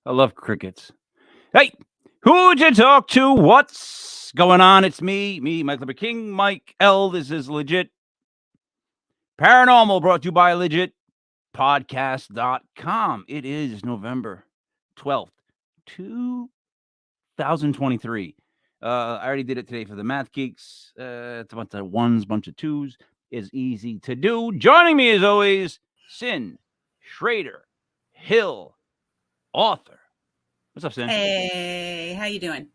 I love crickets. Hey, who'd you talk to? What's going on? It's me, Michael King, Mike L. This is Legit Paranormal, brought to you by legitpodcast.com. It is November 12th, 2023. I already did it today for the math geeks. It's a bunch of ones, bunch of twos. Is easy to do. Joining me as always, Sin Schrader Hill, author. What's up, Sin? Hey, how you doing?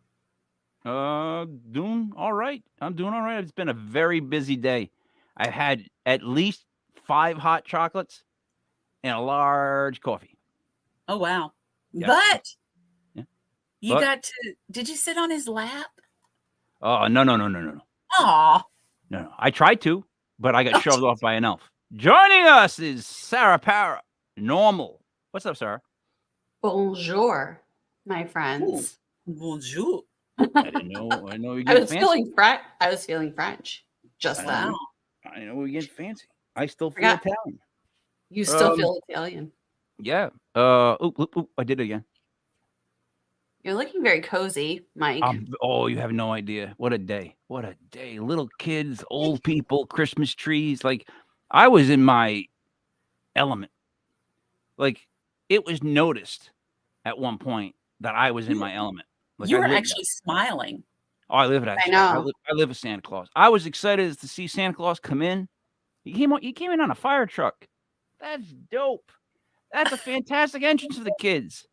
Doing all right. I'm doing all right. It's been a very busy day. I've had at least 5 hot chocolates and a large coffee. Oh, wow. Yeah. But Yeah. you got to, did you sit on his lap? Oh, no. Aw. No. I tried to, but I got shoved off by an elf. Joining us is Sarah Paranormal. What's up, Sarah? Bonjour, my friends. Ooh, bonjour. I didn't know. I know you I get was fancy. feeling French just then. I know we get fancy. I still feel Forgot. Italian. You still feel Italian. Yeah. I did it again. You're looking very cozy, Mike. Oh, you have no idea. What a day. What a day. Little kids, old people, Christmas trees. Like, I was in my element. Like, it was noticed at one point that I was in my element. Like, You were actually smiling. Oh, I live it. I know. I live with Santa Claus. I was excited to see Santa Claus come in. He came in on a fire truck. That's dope. That's a fantastic entrance for the kids.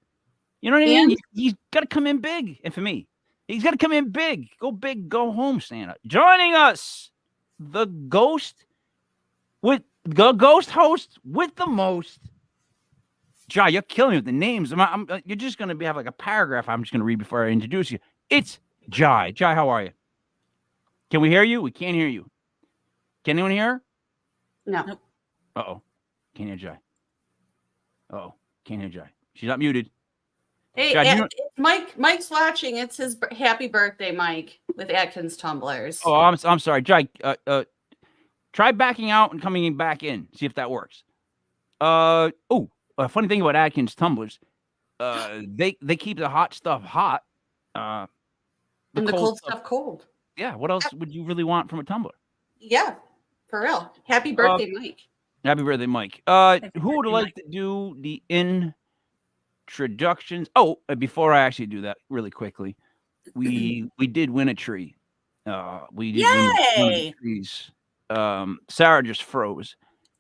You know what I mean? He's got to come in big. And for me, he's got to come in big. Go big, go home, Santa. Joining us, the ghost host with the most. Jai, you're killing me with the names. You're just going to have like a paragraph I'm just going to read before I introduce you. It's Jai. Jai, how are you? Can we hear you? We can't hear you. Can anyone hear her? No. Nope. Uh-oh. Can't hear Jai. Uh-oh. Can't hear Jai. She's not muted. Hey, Jai, Mike's watching. It's his happy birthday, Mike, with Atkins tumblers. Oh, I'm sorry. Jai, try backing out and coming back in. See if that works. A funny thing about Atkins tumblers, they keep the hot stuff hot. And the cold stuff cold. Yeah. What else would you really want from a tumbler? Yeah, for real. Happy birthday, Mike. Happy birthday, Mike. Who would like to do the introductions? Oh, before I actually do that, really quickly, we did win a tree. We did win one of the trees. Sarah just froze.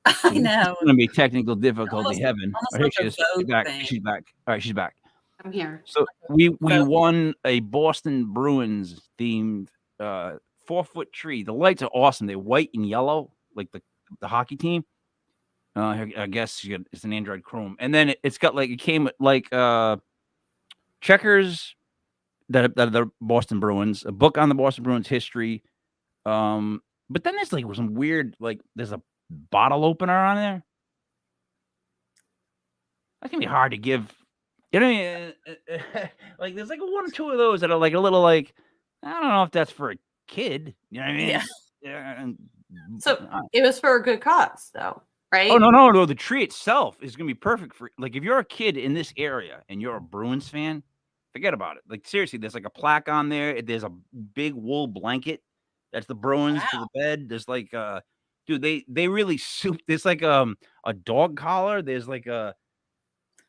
I know. It's going to be technical difficulty heaven. Almost Here she is. She's back. She's back. All right, she's back. I'm here. So we won a Boston Bruins themed 4-foot tree. The lights are awesome. They're white and yellow, like the hockey team. I guess it's an Android Chrome, and then it came with like checkers that are the Boston Bruins, a book on the Boston Bruins history. But then there's like some weird, like there's a bottle opener on there. That can be hard to give. You know what I mean? Like there's like 1 or 2 of those that are like a little like, I don't know if that's for a kid. You know what I mean? Yeah. So it was for a good cause, though, right? Oh no! The tree itself is gonna be perfect for like if you're a kid in this area and you're a Bruins fan, forget about it. Like seriously, there's like a plaque on there. There's a big wool blanket. That's the Bruins to the bed. There's like dude, they really soup. There's like a dog collar. There's like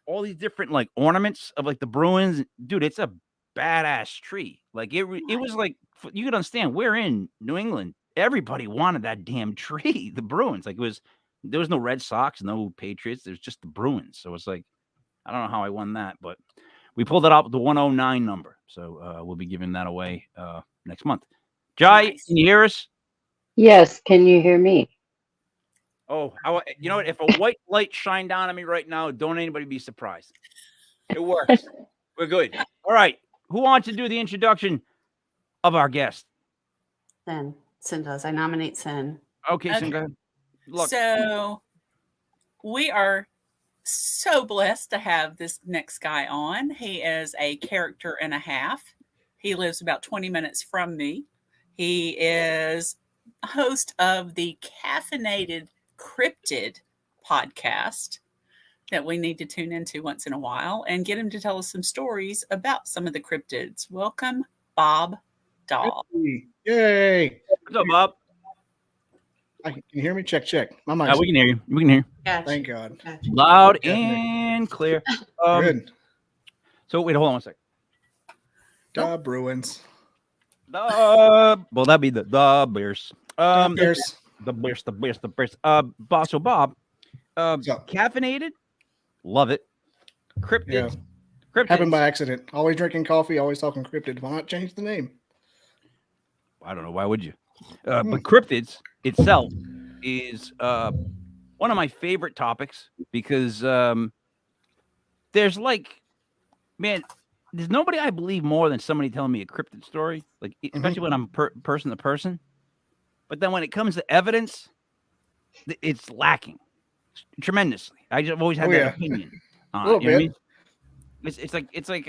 all these different like ornaments of like the Bruins. Dude, it's a badass tree. Like it was like you could understand. We're in New England. Everybody wanted that damn tree. The Bruins. Like there was no Red Sox, no Patriots. There's just the Bruins. So it's like I don't know how I won that, but we pulled it out with the 109 number. So we'll be giving that away next month. Jai, can you hear us? Yes. Can you hear me? Oh, you know what? If a white light shined down on me right now, don't anybody be surprised. It works. We're good. All right. Who wants to do the introduction of our guest? Sin does. I nominate Sin. Okay. Sin, go ahead. Look. So we are so blessed to have this next guy on. He is a character and a half. He lives about 20 minutes from me. He is host of the Caffeinated Cryptid podcast. that we need to tune into once in a while and get him to tell us some stories about some of the cryptids. Welcome, Bob Dahl. Yay! What's up, Bob? Can you hear me? Check. My mic's We can hear you. We can hear you. Gotcha. Thank God. Gotcha. Loud Yeah, and clear. Good. So wait, hold on one sec. Da Bruins. Well, that'd be the Bears. Bears. The Bears. Bob. So Bob, What's up? caffeinated, love it. Cryptids, Yeah. cryptids. Happened by accident. Always drinking coffee, always talking cryptid. Why not change the name? I don't know. Why would you? But cryptids itself is one of my favorite topics because there's there's nobody I believe more than somebody telling me a cryptid story, like especially when I'm person to person. But then when it comes to evidence, it's lacking tremendously. I've always had that opinion. A little you know what I bit. mean? It's like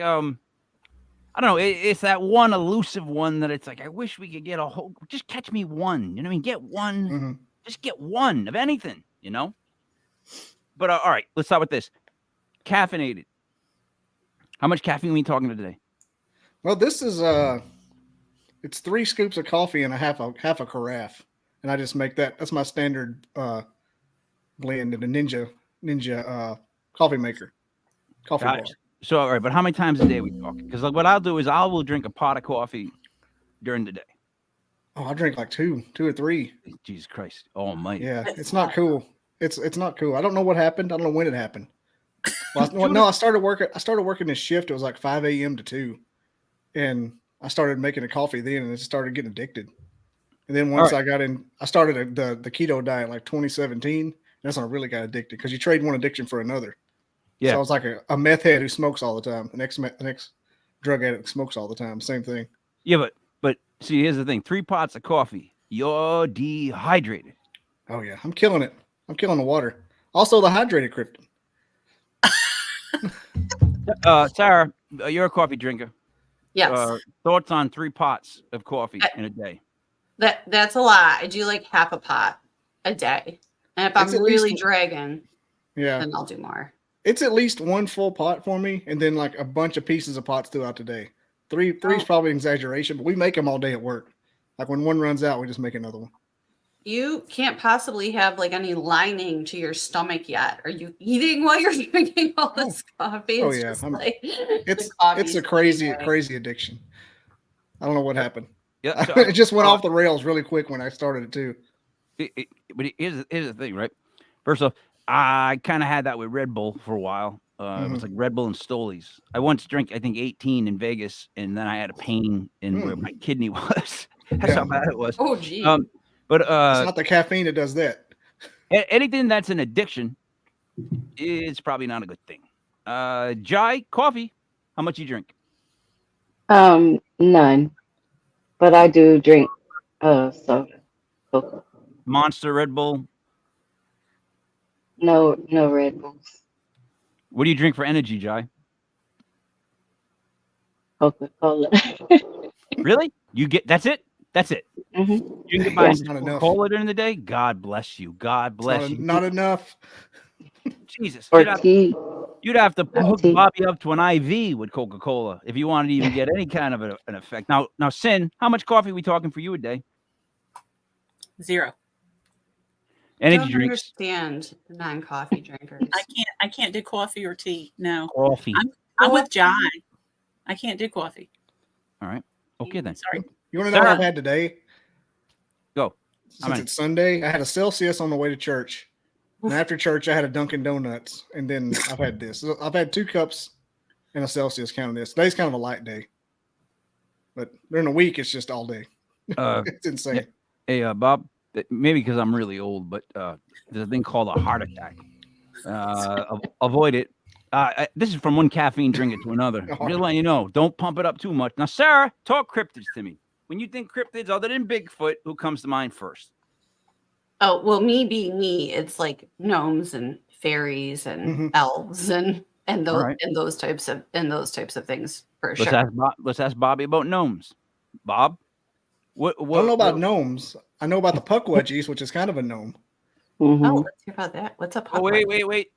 I don't know. It's that one elusive one that it's like I wish we could get a whole. Just catch me one. You know what I mean? Get one. Mm-hmm. Just get one of anything. You know. But all right, let's start with this. Caffeinated. How much caffeine are we talking today? Well, this is it's 3 scoops of coffee and half a carafe, and I just make that. That's my standard blend in the Ninja coffee maker. Coffee bar. So, all right, but how many times a day are we talking? Because like what I'll do is I will drink a pot of coffee during the day. Oh, I drink like two or 3. Jesus Christ, almighty. Yeah, it's not cool. It's not cool. I don't know what happened. I don't know when it happened. Well, I started working this shift. It was like 5 a.m. to 2, and I started making a coffee then, and it started getting addicted. And then once I got in, I started the keto diet like 2017. And that's when I really got addicted because you trade one addiction for another. Yeah. So I was like a meth head who smokes all the time. The next drug addict smokes all the time. Same thing. Yeah, but see, here's the thing: 3 pots of coffee, you're dehydrated. Oh yeah, I'm killing it. I'm killing the water. Also, the hydrated krypton. Sarah, you're a coffee drinker. Yes. Thoughts on 3 pots of coffee in a day? That's a lot. I do like half a pot a day. And if I'm really dragging, then I'll do more. It's at least 1 full pot for me, and then like a bunch of pieces of pots throughout the day. Three is probably an exaggeration, but we make them all day at work. Like when one runs out, we just make another one. You can't possibly have like any lining to your stomach yet. Are you eating while you're drinking all this coffee? Oh, It's yeah. just like It's a crazy addiction. I don't know what happened. Yeah, so, it just went off the rails really quick when I started it too. But here's the thing, right? First off, I kind of had that with Red Bull for a while. It was like Red Bull and Stolies. I once drank, I think, 18 in Vegas, and then I had a pain in where my kidney was. That's how bad it was. Oh, gee. But it's not the caffeine that does that. Anything that's an addiction is probably not a good thing. Jai, coffee. How much you drink? None. But I do drink soda. Coca. Monster, Red Bull. No Red Bulls. What do you drink for energy, Jai? Coca-Cola. Really? That's it? That's it. Mm-hmm. You can buy That's not enough. Coca-Cola during the day? God bless you. God bless you. Not enough. Jesus. Or tea. You'd have to hook Bobby up to an IV with Coca-Cola if you wanted to even get any kind of an effect. Now, Sin, how much coffee are we talking for you a day? 0. I Energy don't drinks. understand non-coffee drinkers. I can't do coffee or tea. No. Coffee. I'm with Jai. I can't do coffee. All right. Okay then. Sorry. You want to know what I've had today? Go. Since it's Sunday, I had a Celsius on the way to church. And after church, I had a Dunkin' Donuts. And then I've had this. So I've had 2 cups and a Celsius counting this. Today's kind of a light day. But during the week, it's just all day. It's insane. Hey, Bob, maybe because I'm really old, but there's a thing called a heart attack. Avoid it. This is from one caffeine drinker to another. Just letting you know, don't pump it up too much. Now, Sarah, talk cryptids to me. When you think cryptids, other than Bigfoot, who comes to mind first? Oh, well, me being me, it's like gnomes and fairies and elves and those types of things for sure. Let's ask Bobby about gnomes. Bob, what I don't know about gnomes. I know about the puckwudgies, which is kind of a gnome. Oh, let's hear about that. What's up? Oh, wait.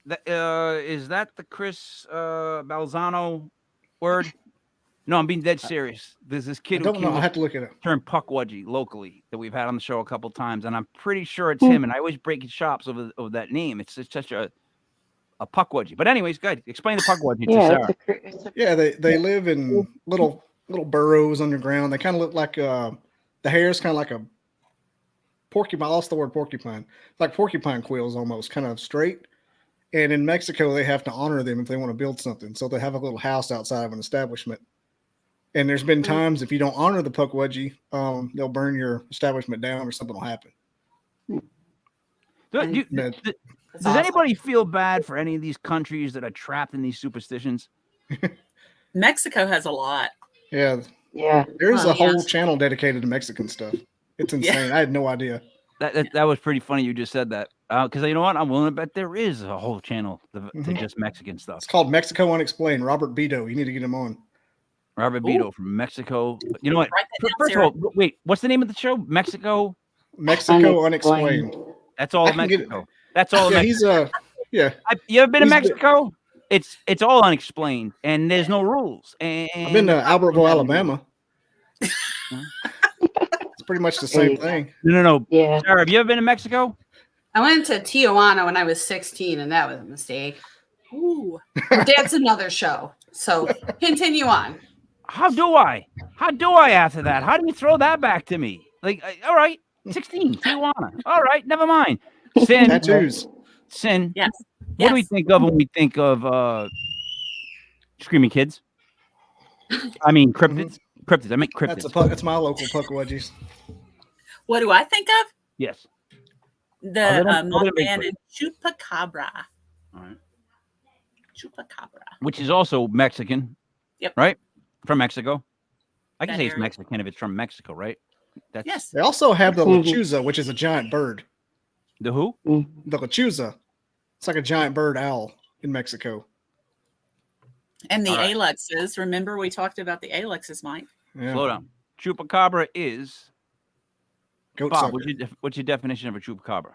Is that the Chris Balzano word? No, I'm being dead serious. There's this I kid who don't know. came I up have to look it up. turned Puckwudgie locally that we've had on the show a couple times, and I'm pretty sure it's Hmm. him. And I always break his chops over that name. It's just such a Puckwudgie. But anyways, good. Explain the Puckwudgie to Yeah, Sarah. Yeah, they live in little burrows underground. They kind of look like the hair is kind of like a porcupine. I lost the word porcupine. Like porcupine quills almost, kind of straight. And in Mexico, they have to honor them if they want to build something. So they have a little house outside of an establishment. And there's been times if you don't honor the Puckwudgie, they'll burn your establishment down or something will happen. Does awesome. anybody feel bad for any of these countries that are trapped in these superstitions? Mexico has a lot. Yeah. Yeah. There's a whole yes. channel dedicated to Mexican stuff. It's insane. I had no idea. That was pretty funny. You just said that because you know what? I'm willing to bet there is a whole channel to just Mexican stuff. It's called Mexico Unexplained. Robert Beto. You need to get him on. Robert Beto from Mexico. You know what? Write that down, First of all, wait. What's the name of the show? Mexico. Unexplained. That's all I of can get it. Mexico. That's all of Yeah, Mexico. You ever been to He's been- Mexico? It's all unexplained, and there's no rules. And I've been to Albertville, Alabama. It's pretty much the same thing. No. Yeah. Sarah, have you ever been to Mexico? I went to Tijuana when I was 16, and that was a mistake. Ooh. But that's another show. So continue on. How do I after that? How do you throw that back to me? Like, all right, 16, Tijuana. All right, never mind. Sin. Tattoos. Sin. Yes. What do we think of when we think of screaming kids? I mean cryptids. Cryptids. I meant cryptids. That's my local Puckwudgies. What do I think of? Yes. The Other than Mothman Bigfoot. and Chupacabra. All right. Chupacabra. Which is also Mexican. Yep. Right? From Mexico. I can That say it's area. Mexican if it's from Mexico, right? That's Yes. They also have the Mhm. lechuza, which is a giant bird. The who? The lechuza. It's like a giant bird owl in Mexico. And the All right. alexes. Remember we talked about the alexes, Mike? Yeah. Slow down. Chupacabra is Goat Bob. sucker. What's your definition of a chupacabra?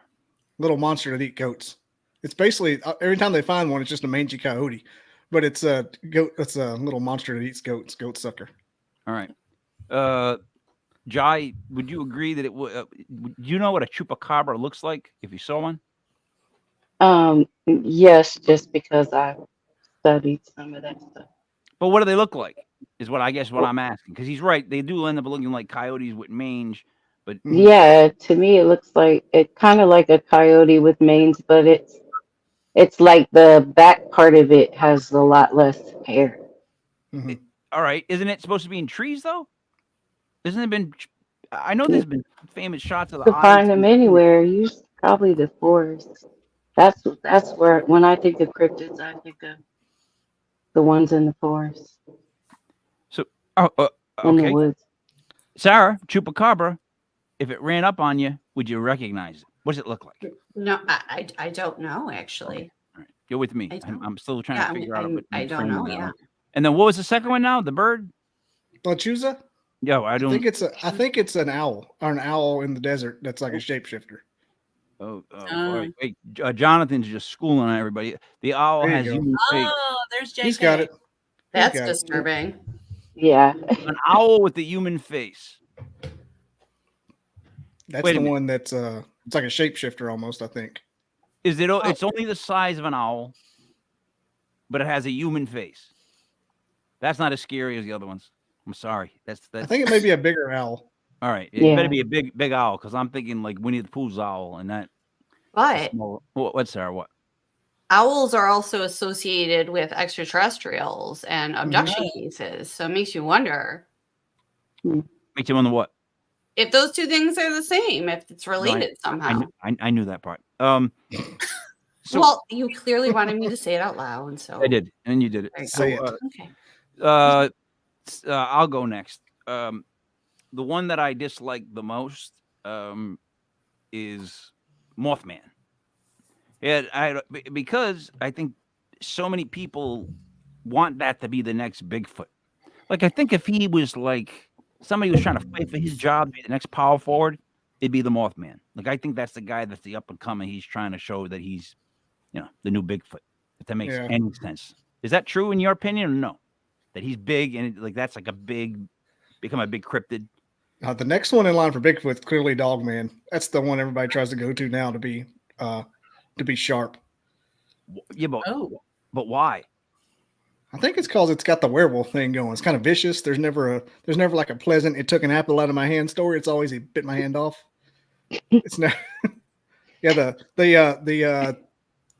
Little monster that eat goats. It's basically every time they find one, it's just a mangy coyote, but it's a goat. It's a little monster that eats goats. Goat sucker. All right. Jai, would you agree that it would? Do you know what a chupacabra looks like if you saw one? Yes, just because I studied some of that stuff. But what do they look like? Is what I'm asking. Because he's right. They do end up looking like coyotes with mange. But Yeah, to me it looks like it kind of like a coyote with mange, but it's like the back part of it has a lot less hair. Mhm. all right, isn't it supposed to be in trees though? Isn't it been? I know there's been famous shots of You the can find eyes. them anywhere. Probably the forest. That's where when I think of cryptids, I think of the ones in the forest, So, in okay, the woods. Sarah, chupacabra. If it ran up on you, would you recognize it? What does it look like? No, I don't know actually. All right, you're with me. I don't. I'm still trying Yeah, to figure out. I don't know. Yeah. And then what was the second one now? The bird? Lechuza. Yo, I I don't. think it's an owl or an owl in the desert that's like a shapeshifter. Boy. Wait, Jonathan's just schooling everybody. The owl There you has go. human face. Oh, there's JK. He's got it. That's got it. disturbing. Yeah. An owl with the human face. That's Wait a the minute. one that's it's like a shapeshifter almost. I think. Is it? It's only the size of an owl, but it has a human face. That's not as scary as the other ones. I'm sorry. That's. I think it may be a bigger owl. All right. It better be a big owl because I'm thinking like Winnie the Pooh's owl and that. But What, Sarah? What? owls are also associated with extraterrestrials and abduction cases. So it makes you wonder Makes you wonder what? if those two things are the same, if it's related somehow. I knew that part. So Well, you clearly wanted me to say it out loud, so I did, and you did it. There you Say go. it. Okay. I'll go next. The one that I dislike the most is Mothman. Yeah, because I think so many people want that to be the next Bigfoot. Like I think if he was like somebody was trying to fight for his job to be the next power forward, it'd be the Mothman. Like I think that's the guy that's the up and coming. He's trying to show that he's the new Bigfoot. If that makes Yeah. any sense. Is that true in your opinion or no? That he's big and like that's like become a big cryptid. The next one in line for Bigfoot's clearly Dogman. That's the one everybody tries to go to now to be sharp. Yeah, Oh, but why? I think it's because it's got the werewolf thing going. It's kind of vicious. There's never like a pleasant. It took an apple out of my hand story. It's always he bit my hand off. It's not. Yeah,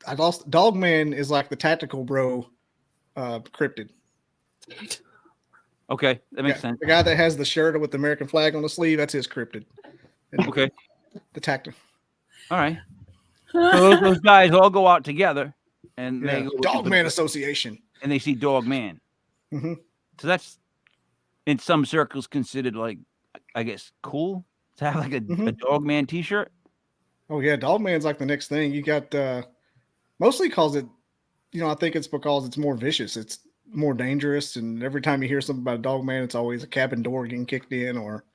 I lost. Dogman is like the tactical bro cryptid. Okay, that makes sense. The guy that has the shirt with the American flag on the sleeve, that's his cryptid. And Okay, the tactic. all right. So those guys all go out together, and they go Dogman Association, and they see Dogman. Mm-hmm. So that's in some circles considered like, I guess, cool to have like a Dogman T-shirt. Oh yeah, Dogman's like the next thing. You got mostly because it, I think it's because it's more vicious. It's more dangerous, and every time you hear something about a Dogman, it's always a cabin door getting kicked in, or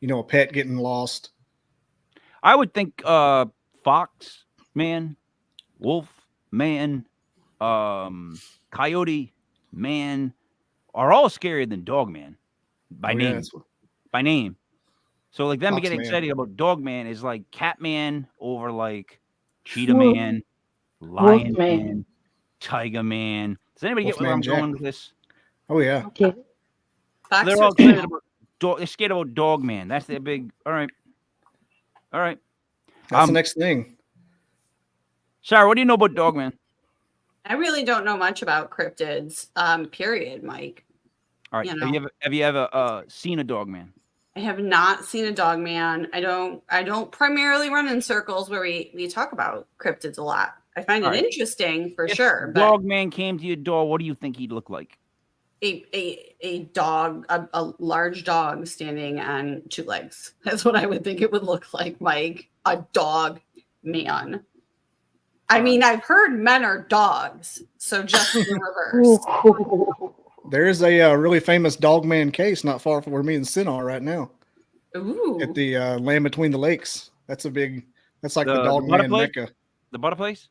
a pet getting lost. I would think fox man, wolf man, coyote man are all scarier than Dogman by name. By name. So like them getting excited about Dogman is like Catman over like Cheetah Man, Lion Man, Tiger Man. Does anybody get where I'm going with this? Oh yeah. Okay. So they're all excited about they're scared about Dogman. That's their big. All right. That's the next thing. Sarah, what do you know about Dogman? I really don't know much about cryptids. Period, Mike. All right. Have you ever seen a Dogman? I have not seen a Dogman. I don't primarily run in circles where we talk about cryptids a lot. I find it interesting for sure. If Dogman came to your door, what do you think he'd look like? A dog, a large dog standing on two legs. That's what I would think it would look like, Mike. A dog man. I mean, I've heard men are dogs, so just the reverse. There is a really famous Dogman case not far from where me and Sin are right now. Ooh. At the Land Between the Lakes. That's like the Dogman Mecca. The butter place?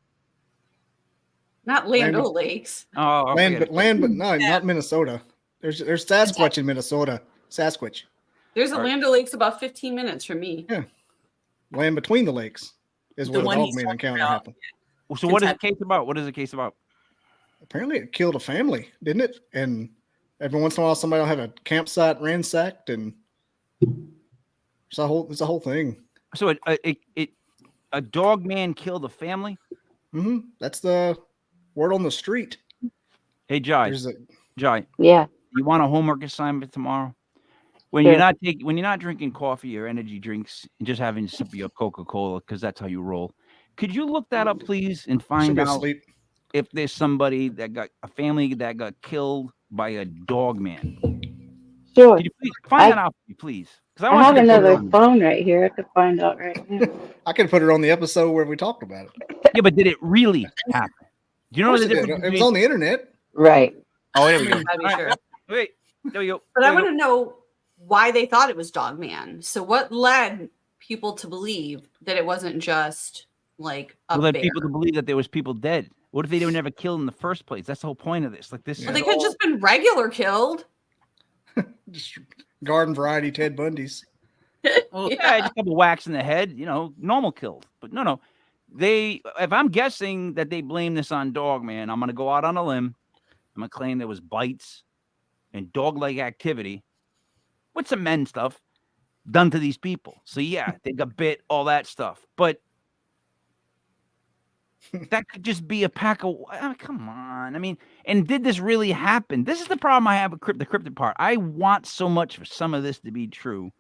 Not Land O'Lakes. Oh, not Minnesota. There's Sasquatch in Minnesota. Sasquatch. There's a Land O'Lakes about 15 minutes from me. Yeah. Land Between the Lakes is where the Dogman encounter happened. So what is the case about? What is the case about? Apparently it killed a family, didn't it? And every once in a while somebody will have a campsite ransacked, and it's a whole thing. So a dog man killed a family? Mm-hmm. That's the word on the street. Hey, Jai. Jai. Yeah. You want a homework assignment tomorrow? When you're not drinking coffee or energy drinks and just having a sip of your Coca-Cola, because that's how you roll. Could you look that up, please, and find out if there's somebody a family that got killed by a dog man? Sure. Could you please find that out, please? I have another phone right here. I could find out right now. I could put it on the episode where we talked about it. Yeah, but did it really happen? Do you know the difference? It was on the internet. Right. Oh, there we go. Right. Wait, there we go. But I want to know why they thought it was Dogman. So what led people to believe that it wasn't just like a bear? Led people to believe that there was people dead. What if they were never killed in the first place? That's the whole point of this. Like this. Well, they could have just been regular killed. Just garden variety Ted Bundy's. Yeah, just a couple whacks in the head, normal killed. But no. If I'm guessing that they blame this on Dogman, I'm gonna go out on a limb. I'm gonna claim there was bites and dog-like activity with some men stuff done to these people. So yeah, they got bit, all that stuff. But that could just be a pack of. Come on, I mean, and did this really happen? This is the problem I have with the cryptid part. I want so much for some of this to be true.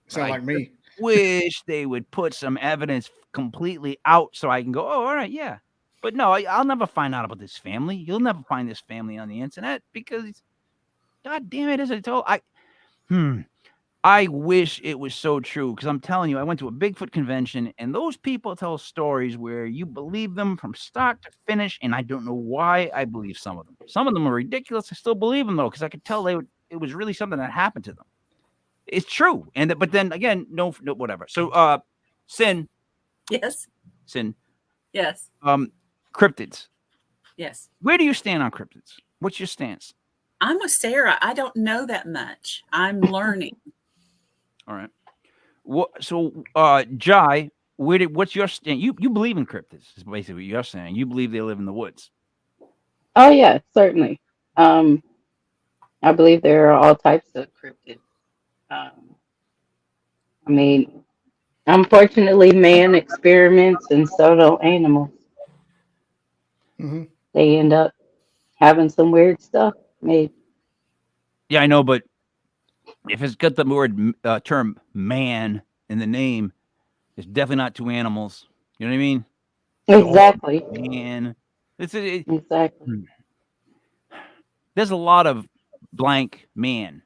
Sound like me. Wish they would put some evidence completely out so I can go, oh, all right, yeah. But no, I'll never find out about this family. You'll never find this family on the internet because, God damn it, as I told, I wish it was so true because I'm telling you, I went to a Bigfoot convention and those people tell stories where you believe them from start to finish, and I don't know why I believe some of them. Some of them are ridiculous. I still believe them though because I could tell it was really something that happened to them. It's true, but then again, no, whatever. So, Sin. Yes. Sin. Yes. Cryptids. Yes. Where do you stand on cryptids? What's your stance? I'm with Sarah. I don't know that much. I'm learning. All right. So, Jai, what's your stand? You believe in cryptids? Is basically what you're saying. You believe they live in the woods. Oh yeah, certainly. I believe there are all types of cryptids. Um, I mean, unfortunately, man experiments and so do animals. Hmm. They end up having some weird stuff made. Yeah, I know, but if it's got the word term "man" in the name, it's definitely not two animals. You know what I mean? Dog, Exactly. man. Exactly. Hmm. There's a lot of blank man.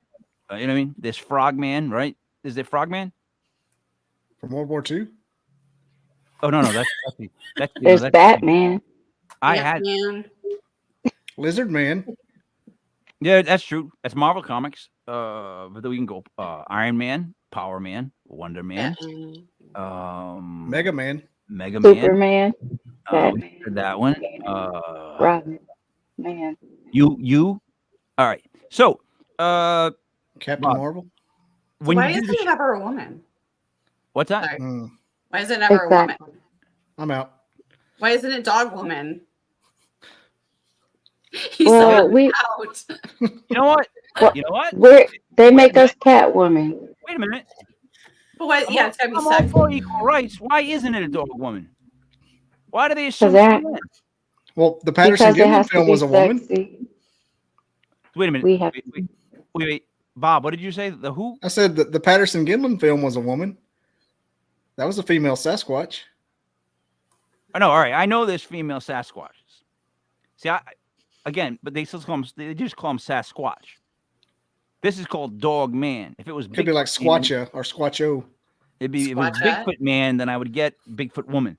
You know what I mean? There's Frogman, right? Is it Frogman? From World War II. Oh no, There's that's Batman. I Ant had Man. Lizard Man. yeah, that's true. That's Marvel Comics. But then we can go Iron Man, Power Man, Wonder Man, Batman. Mega Man. Mega Man. Superman. We Batman. did that one. Robin. Man. You. All right. So, Captain Bob, Marvel. So when why you do isn't the it ever a woman? what's that? Sorry. Mm, Why is it never a woman? Exactly. I'm out. Why isn't it Dog Woman? He Well, said we out. You know what? well, You know what? they Wait a make minute. us Catwoman. Wait a minute. But why? Yeah, it's gotta be I'm all sex. for equal rights. Why isn't it a dog woman? Why do they Because assume it's a that man? Well, the Patterson because it Gimlin has to film be was a woman. sexy. Wait a minute. We have Wait. Bob, what did you say? The who? I said that the Patterson Gimlin film was a woman. That was a female Sasquatch. Oh, no, all right. I know there's female Sasquatches. See, again, but they still call them. They just call them Sasquatch. This is called Dog Man. If it was Could be like Bigfoot Man, Squatcha or Squatcho. it'd be if it was Squatcha. Bigfoot Man, then I would get Bigfoot Woman.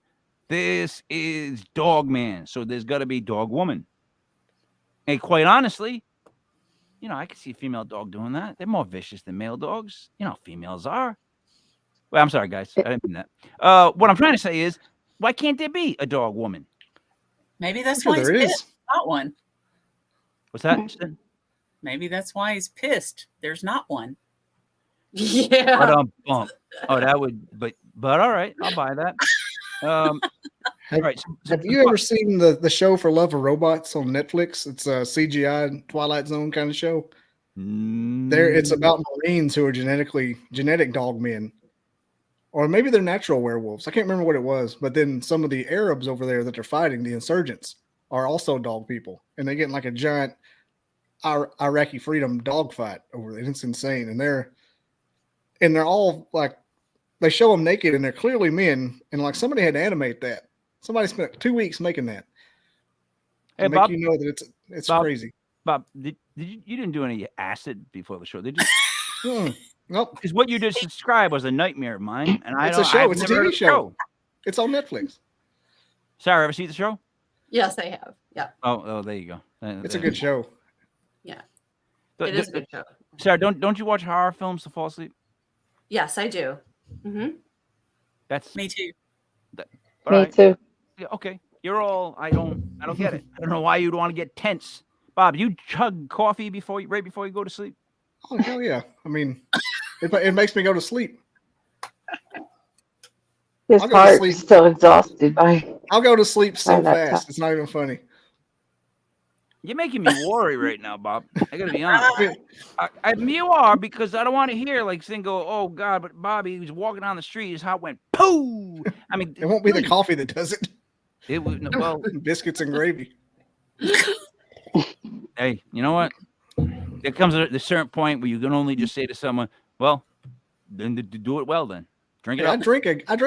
This is Dog Man, so there's got to be Dog Woman. And quite honestly, I could see a female dog doing that. They're more vicious than male dogs. You know how females are. Well, I'm sorry, guys. I didn't mean that. What I'm trying to say is, why can't there be a dog woman? Maybe I'm that's sure why he's there is. pissed. Not one. What's that? Sid? Maybe that's why he's pissed. There's not one. Yeah. Bump. Oh, that would, but all right, I'll buy that. All Have, right. have you ever seen the show For Love of Robots on Netflix? It's a CGI Twilight Zone kind of show. It's about Marines who are genetic dog men. Or maybe they're natural werewolves. I can't remember what it was. But then some of the Arabs over there that they're fighting, the insurgents, are also dog people. And they get in like a giant Iraqi freedom dog fight over there. It's insane. And they're all like, they show them naked and they're clearly men. And like somebody had to animate that. Somebody spent 2 weeks making that. Hey, To make Bob. you know that it's Bob, crazy. Bob, you didn't do any acid before the show, did you? Nope. Because what you just described was a nightmare of mine, and It's a show. I've It's a never heard TV of the show. It's on Netflix. Sarah, ever see the show? Yes, I have. Yeah. Oh, there you go. It's a good show. It is a good show. Sarah, don't you watch horror films to fall asleep? Yes, I do. Mm-hmm. That's Me too. all me right. too. Yeah, okay. You're all. I don't get it. I don't know why you'd want to get tense. Bob, you chug coffee right before you go to sleep? Oh hell yeah! I mean, it makes me go to sleep. His I'll go to heart sleep. is so exhausted by I'll go to sleep so that fast. time. It's not even funny. You're making me worry right now, Bob. I gotta be honest. You are, because I don't want to hear like go, oh God, but Bobby was walking down the street, his heart went poo. I mean, It won't be the coffee that does it. It was well. Biscuits and gravy. Hey, you know what? There comes a certain point where you can only just say to someone, "Well, then do it well. Then drink it Yeah, up." I drink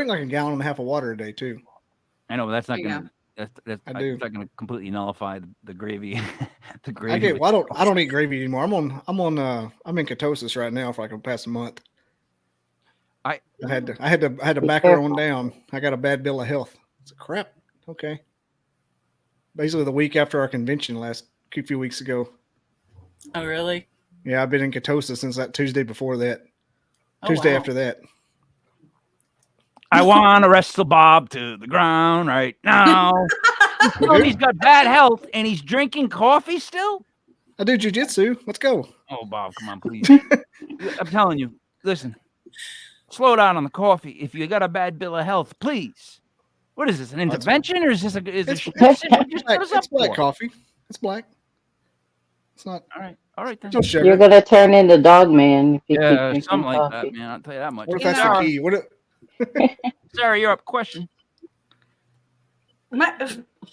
like a gallon and a half of water a day too. I know, but that's not There you gonna. That's I do. it's not gonna completely nullify the gravy. The gravy. I don't eat gravy anymore. I'm in ketosis right now for like the past month. I had to back her on down. I got a bad bill of health. It's a crap. Okay. Basically the week after our convention last few weeks ago. Oh, really? Yeah, I've been in ketosis since that Tuesday before that. Oh, Tuesday wow. after that. I want to wrestle Bob to the ground right now. You tell him he's got bad health and he's drinking coffee still? I do jujitsu. Let's go. Oh, Bob, come on, please. I'm telling you, listen, slow down on the coffee. If you got a bad bill of health, please. What is this, an intervention, or is this It's black for? coffee. It's black. It's not. All right then. No sugar. You're gonna turn into Dog Man if you keep Yeah, drinking something like coffee. that, man. I'll tell you that much. What if that's the key? Sarah, you're up. Question.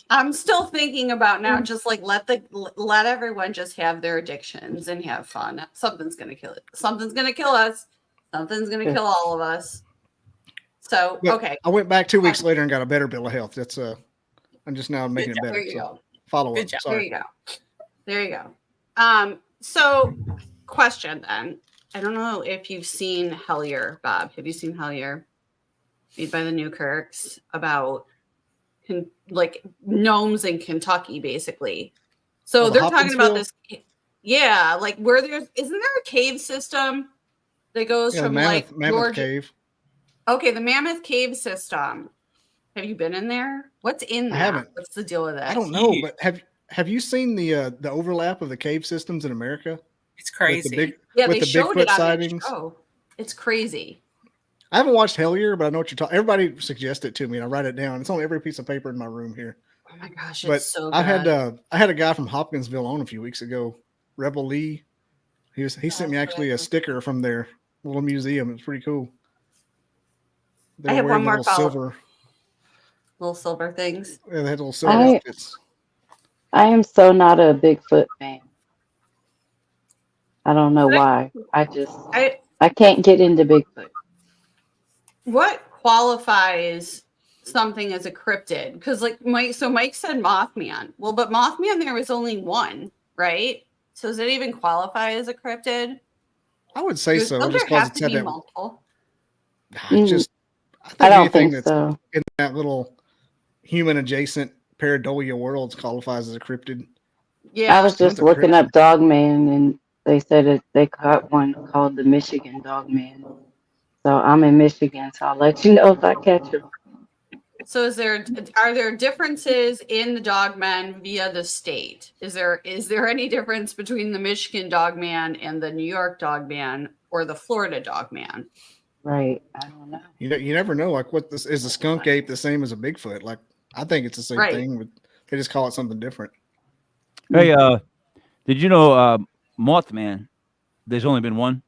I'm still thinking about now. Just like let everyone just have their addictions and have fun. Something's gonna kill it. Something's gonna kill us. Something's gonna kill all of us. So okay. I went back 2 weeks later and got a better bill of health. That's I'm just now making it better. There you go. Follow Good up. job. Sorry. There you go. So question then. I don't know if you've seen Hellier, Bob. Have you seen Hellier? Made by the Newkirks about like gnomes in Kentucky, basically. So they're talking about this. Yeah, like where isn't there a cave system that goes from Mammoth Georgia? Cave. Okay, the Mammoth Cave system. Have you been in there? What's in there? I haven't. What's the deal with that? I don't know, but have you seen the overlap of the cave systems in America? It's crazy. They showed it on sightings. Oh, it's crazy. I haven't watched Hellier, but I know what you're talking. Everybody suggests it to me, and I write it down. It's on every piece of paper in my room here. Oh my gosh, it's so good. I had a guy from Hopkinsville on a few weeks ago, Rebel Lee. He sent me actually a sticker from their little museum. It's pretty cool. I have one more silver. Little silver things. Yeah, they had little silver outfits. I am so not a Bigfoot fan. I don't know why. I can't get into Bigfoot. What qualifies something as a cryptid? Because Mike said Mothman. Well, but Mothman, there was only one, right? So does it even qualify as a cryptid? I would say so. Just because it's had that multiple. I don't think so. In that little human adjacent pareidolia worlds qualifies as a cryptid. Yeah, I was just looking up Dogman, and they said they caught one called the Michigan Dogman. So I'm in Michigan, so I'll let you know if I catch him. So are there differences in the Dogman via the state? Is there any difference between the Michigan Dogman and the New York Dogman or the Florida Dogman? Right. I don't know. You never know. Like, what this is a skunk ape the same as a Bigfoot? Like, I think it's the same thing, but they just call it something different. Hey, did you know Mothman? There's only been one.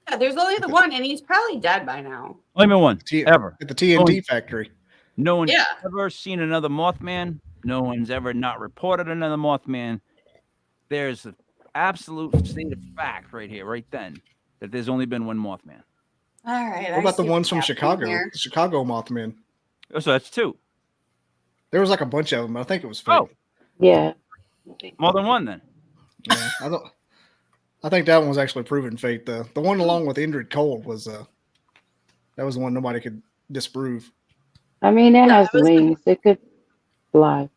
Yeah, there's only the one, and he's probably dead by now. Only been one ever at the TNT factory. No one's ever seen another Mothman. No one's ever not reported another Mothman. There's an absolute state of fact right here, right then, that there's only been one Mothman. All right. What about the ones from Chicago? The Chicago Mothman. Oh, so that's two. There was like a bunch of them. I think it was fake. Oh, yeah. More than one then. Yeah, I think that one was actually proven fake. The one along with Indrid Cold was that was the one nobody could disprove. I mean, it has wings. It could fly.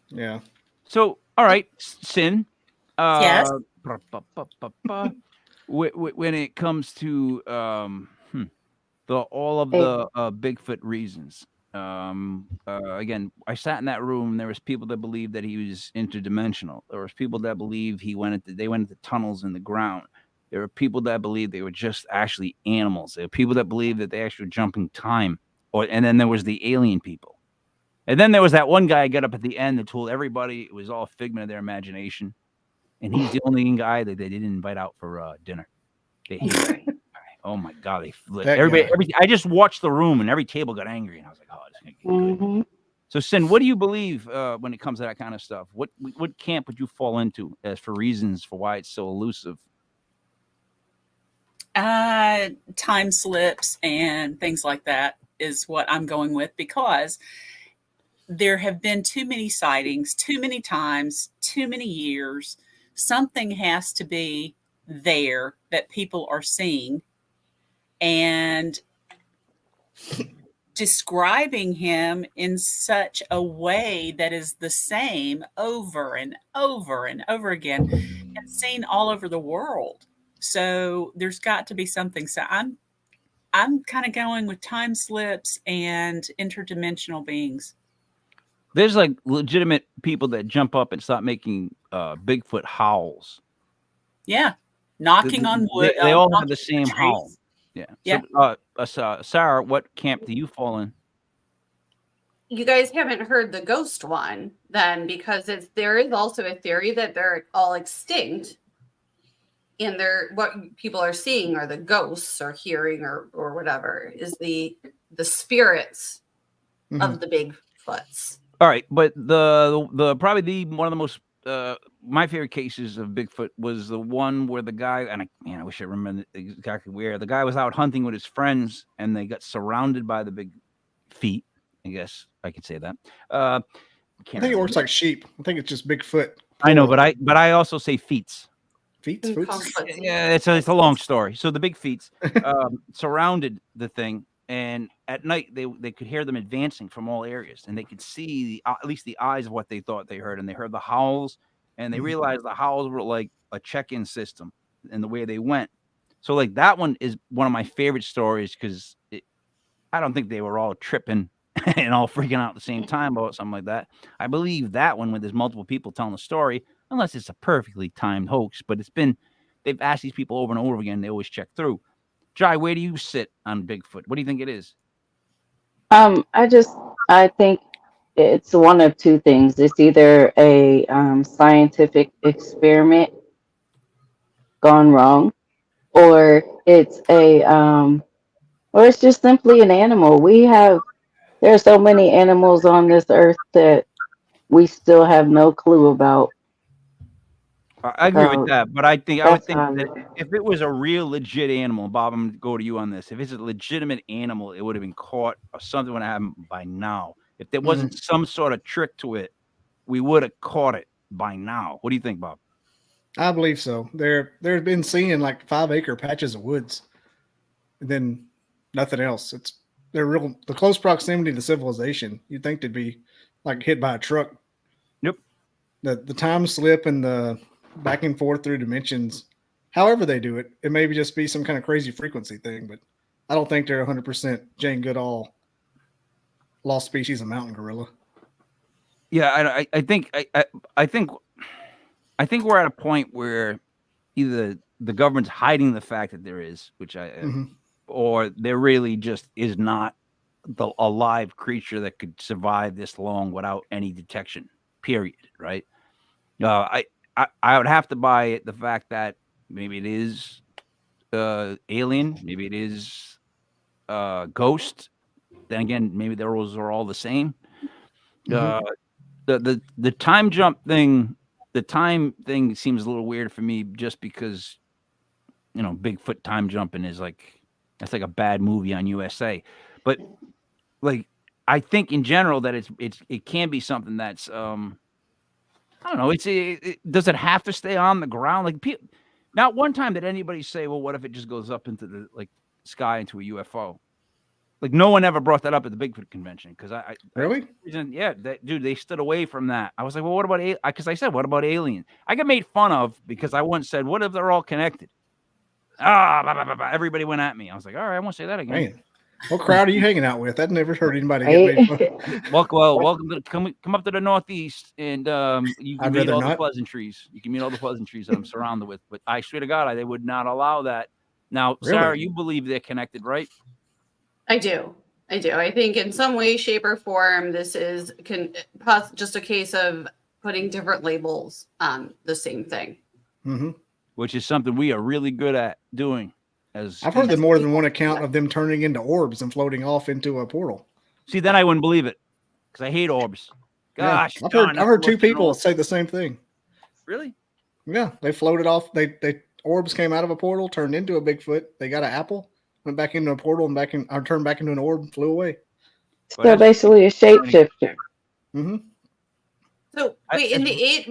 Yeah. So, all right, Sin. Yes. When it comes to all of the Bigfoot reasons. Again, I sat in that room. There was people that believed that he was interdimensional. There was people that believed they went into tunnels in the ground. There were people that believed they were just actually animals. There were people that believed that they actually were jumping time. And then there was the alien people. And then there was that one guy got up at the end that told everybody it was all a figment of their imagination. And he's the only guy that they didn't invite out for dinner. Oh my God! I just watched the room, and every table got angry, and I was like, "Oh, this is gonna get good." So, Sin, what do you believe when it comes to that kind of stuff? What camp would you fall into as for reasons for why it's so elusive? Time slips and things like that is what I'm going with, because there have been too many sightings, too many times, too many years. Something has to be there that people are seeing. And describing him in such a way that is the same over and over and over again and seen all over the world. So there's got to be something. So I'm kind of going with time slips and interdimensional beings. There's like legitimate people that jump up and start making Bigfoot howls. Yeah, knocking on wood. They all have knocking the on same howl. trees. Yeah. Yeah. So, Sarah, what camp do you fall in? You guys haven't heard the ghost one then, because there is also a theory that they're all extinct, and what people are seeing are the ghosts or hearing or whatever is the spirits of the Bigfoots. All right, but the probably one of the most my favorite cases of Bigfoot was the one where the guy, and I wish I remember exactly where the guy was out hunting with his friends and they got surrounded by the big feet. I guess I could say that. I think it works like sheep. I think it's just Bigfoot. I know, but I also say feets. Feet? Yeah, it's a long story. So the big feets surrounded the thing, and at night they could hear them advancing from all areas, and they could see at least the eyes of what they thought they heard, and they heard the howls, and they realized the howls were like a check-in system, and the way they went. So like that one is one of my favorite stories because I don't think they were all tripping and all freaking out at the same time about something like that. I believe that one when there's multiple people telling the story, unless it's a perfectly timed hoax. But they've asked these people over and over again. They always check through. Jai, where do you sit on Bigfoot? What do you think it is? I think it's one of two things. It's either a scientific experiment gone wrong, or or it's just simply an animal. There are so many animals on this earth that we still have no clue about. I agree with So that, but I would think how I that look at it. if it was a real legit animal, Bob, I'm gonna go to you on this. If it's a legitimate animal, it would have been caught or something would have happened by now. If there wasn't some sort of trick to it, we would have caught it by now. What do you think, Bob? I believe so. They've been seeing like 5-acre patches of woods, and then nothing else. They're the close proximity to civilization. You'd think they'd be like hit by a truck. Yep. The time slip and the back and forth through dimensions, however they do it, it may just be some kind of crazy frequency thing, but I don't think they're 100% Jane Goodall lost species of mountain gorilla. Yeah, I think we're at a point where either the government's hiding the fact that there is, which or there really just is not a live creature that could survive this long without any detection. Period. Right? I would have to buy the fact that maybe it is alien, maybe it is ghost. Then again, maybe those are all the same. The time jump thing, the time thing seems a little weird for me, just because Bigfoot time jumping is that's like a bad movie on USA, but like I think in general that it can be something that's I don't know. Does it have to stay on the ground? Like, not one time did anybody say, "Well, what if it just goes up into the sky into a UFO?" Like, no one ever brought that up at the Bigfoot convention because Really? Yeah, dude, they stood away from that. I was like, "Well, what about because I said, what about aliens?" I got made fun of because I once said, "What if they're all connected?" Blah, blah, blah, blah. Everybody went at me. I was like, "All right, I won't say that again." Man, what crowd are you hanging out with? I've never heard anybody get made fun of. Welcome to come up to the Northeast, and you can I'd meet rather all the not. pleasantries. You can meet all the pleasantries that I'm surrounded with. But I swear to God, they would not allow that. Now, Really? Sarah, you believe they're connected, right? I do. I think in some way, shape, or form, this is just a case of putting different labels on the same thing. Which is something we are really good at doing. I've heard that more than one account of them turning into orbs and floating off into a portal. See, then I wouldn't believe it because I hate orbs. Gosh, yeah, I've heard two people say the same thing. Really? Yeah, they floated off. They orbs came out of a portal, turned into a Bigfoot. They got an apple, went back into a portal, and turned back into an orb, and flew away. So basically, a shapeshifter. So wait,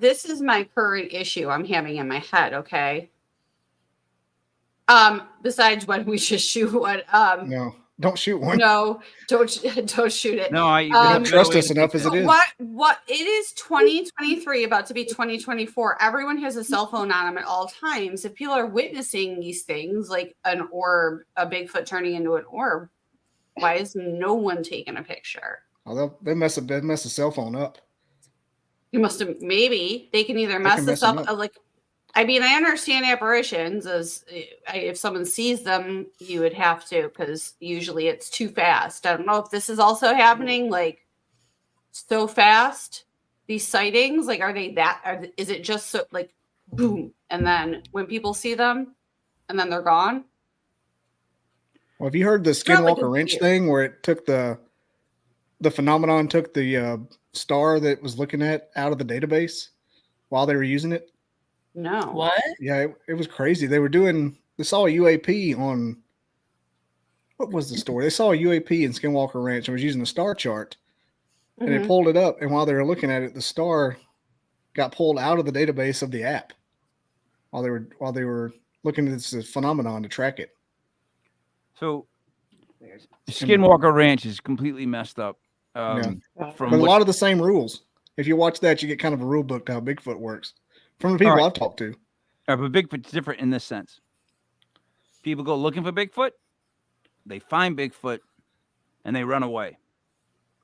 this is my current issue I'm having in my head. Okay. Besides when we just shoot what? No, Don't shoot one. No, don't shoot it. No, You don't trust us enough as it is. What it is 2023, about to be 2024. Everyone has a cell phone on them at all times. If people are witnessing these things, like an orb, a Bigfoot turning into an orb, why is no one taking a picture? Oh, they mess the cell phone up. You must have, maybe they can either mess this up, like, I mean, I understand apparitions as if someone sees them, you would have to, because usually it's too fast. I don't know if this is also happening, like, so fast. These sightings, like, are they that? Is it just so, like, boom, and then when people see them, and then they're gone? Well, have you heard the Skinwalker Ranch thing where it took the phenomenon took the star that was looking at out of the database while they were using it? No. What? Yeah, it was crazy. They saw a UAP on, what was the story? They saw a UAP in Skinwalker Ranch and was using a star chart, and they pulled it up, and while they were looking at it, the star got pulled out of the database of the app while they were looking at this phenomenon to track it. So Skinwalker Ranch is completely messed up. But a lot of the same rules. If you watch that, you get kind of a rule book to how Bigfoot works from the people I've talked to. But Bigfoot's different in this sense. People go looking for Bigfoot, they find Bigfoot, and they run away.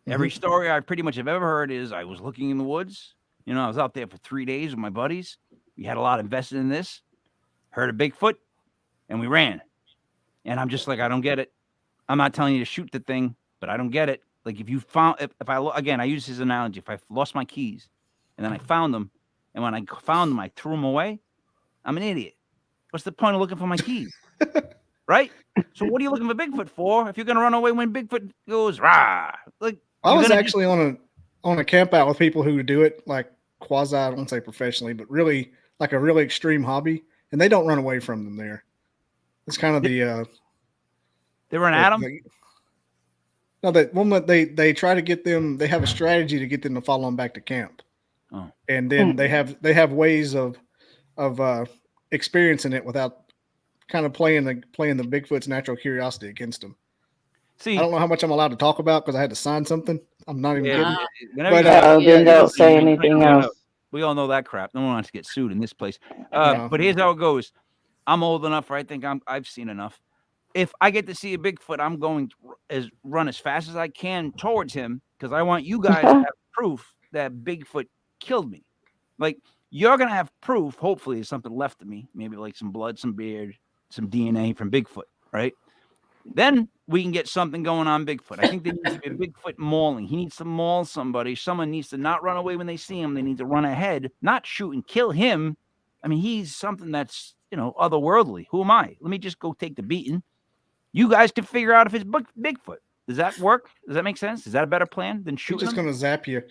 Every story I pretty much have ever heard is I was looking in the woods. You know, I was out there for 3 days with my buddies. We had a lot invested in this. Heard a Bigfoot, and we ran. And I'm just like, I don't get it. I'm not telling you to shoot the thing, but I don't get it. Like if you found, if I, again, I use this analogy. If I lost my keys and then I found them, and when I found them, I threw them away, I'm an idiot. What's the point of looking for my keys? Right? So what are you looking for Bigfoot for if you're going to run away when Bigfoot goes, rah? Like, I was actually on a camp out with people who do it like quasi, I don't say professionally, but really like a really extreme hobby, and they don't run away from them there. It's kind of they run at them? No, they try to get them. They have a strategy to get them to follow them back to camp, and then they have ways of experiencing it without kind of playing the Bigfoot's natural curiosity against them. See, I don't know how much I'm allowed to talk about because I had to sign something. I'm not even kidding. But then don't say anything else. We all know that crap. No one wants to get sued in this place. But here's how it goes. I'm old enough, or I think I've seen enough. If I get to see a Bigfoot, I'm going to run as fast as I can towards him because I want you guys to have proof that Bigfoot killed me. Like, you're going to have proof, hopefully, there's something left of me, maybe like some blood, some beard, some DNA from Bigfoot, right? Then we can get something going on Bigfoot. I think there needs to be a Bigfoot mauling. He needs to maul somebody. Someone needs to not run away when they see him. They need to run ahead, not shoot and kill him. I mean, he's something that's, otherworldly. Who am I? Let me just go take the beating. You guys can figure out if it's Bigfoot. Does that work? Does that make sense? Is that a better plan than shooting? He's just going to zap you.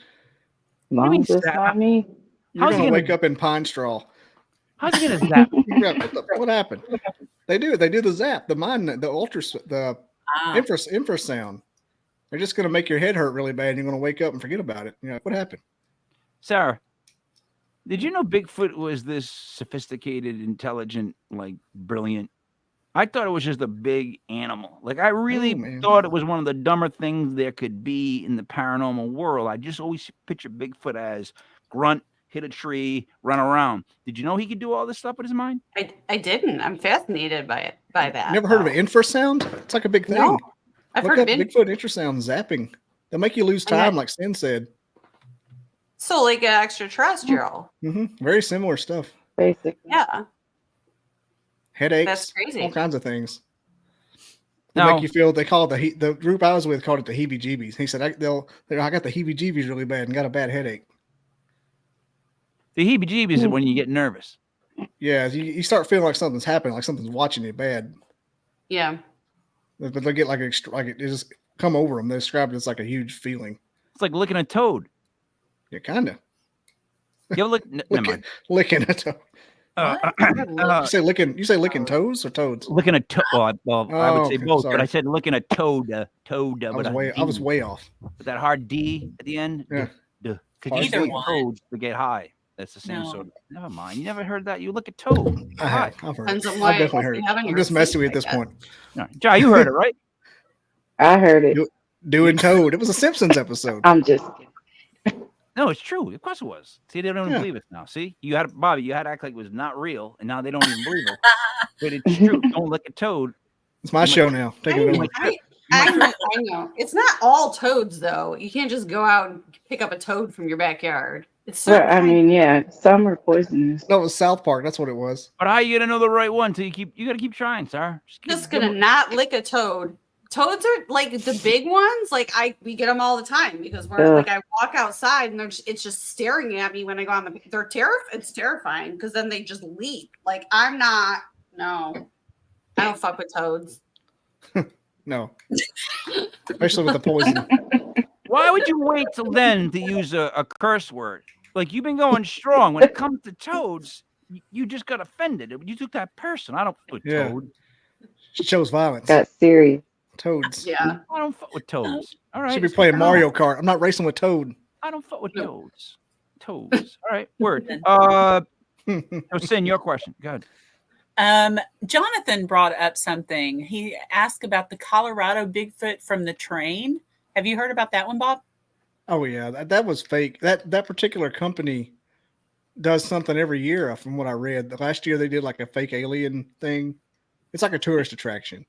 You're going to wake up in pine straw. How's he going to zap? What happened? They do the zap, the infrasound. They're just going to make your head hurt really bad, and you're going to wake up and forget about it. What happened? Sarah, did you know Bigfoot was this sophisticated, intelligent, like brilliant? I thought it was just a big animal. Like, I really thought it was one of the dumber things there could be in the paranormal world. I just always picture Bigfoot as grunt, hit a tree, run around. Did you know he could do all this stuff with his mind? I didn't. I'm fascinated by that. Never heard of an infrasound? It's like a big thing. No, I've heard of Bigfoot infrasound zapping. They'll make you lose time, like Sin said. So, like an extraterrestrial. Very similar stuff. Basically. Yeah. Headaches. That's crazy. All kinds of things. They make you feel. They call it the group I was with called it the heebie-jeebies. He said I got the heebie-jeebies really bad and got a bad headache. The heebie-jeebies is when you get nervous. Yeah, you start feeling like something's happening, like something's watching you bad. Yeah. But they get like it just come over them. They describe it as like a huge feeling. It's like licking a toad. Yeah, kind of. You ever licking a toad? You say licking toes or toads? Licking a toad. Well, I would say both, but I said licking a toad. I was way off. With that hard D at the end. Yeah. Either one. Toads to get high. That's the same sort of. Never mind. You never heard that? You lick a toad. I've heard it. I've definitely heard it. I'm just messing with you at this point. Right. Jai, you heard it, right? I heard it. Doing Toad. It was a Simpsons episode. I'm just kidding. No, it's true. Of course it was. See, they don't even Yeah. believe it now. See, Bobby, you had to act like it was not real, and now they don't even believe it. But it's true. Don't lick a toad. It's my show now. Taking it over. I know. It's not all toads, though. You can't just go out and pick up a toad from your backyard. It's But certain I kinds. mean, yeah, some are poisonous. No, it was South Park. That's what it was. But how you gonna know the right one? Till you got to keep trying, sir. Just gonna not lick a toad. Toads are like the big ones. Like we get them all the time because we're like I walk outside and it's just staring at me when I go on the. It's terrifying because then they just leap. Like I'm not. No, I don't fuck with toads. No, especially with the poison. Why would you wait till then to use a curse word? Like you've been going strong. When it comes to toads, you just got offended. You took that person. I don't fuck with Yeah. toad. She shows violence. Got serious. Toads. Yeah. I don't fuck with toads. All right. Should be playing Mario Kart. I'm not racing with Toad. I don't fuck with toads. Toads. All right. Word. So Sin, your question. Go ahead. Jonathan brought up something. He asked about the Colorado Bigfoot from the train. Have you heard about that one, Bob? Oh yeah, that was fake. That particular company does something every year, from what I read. The last year they did like a fake alien thing. It's like a tourist attraction.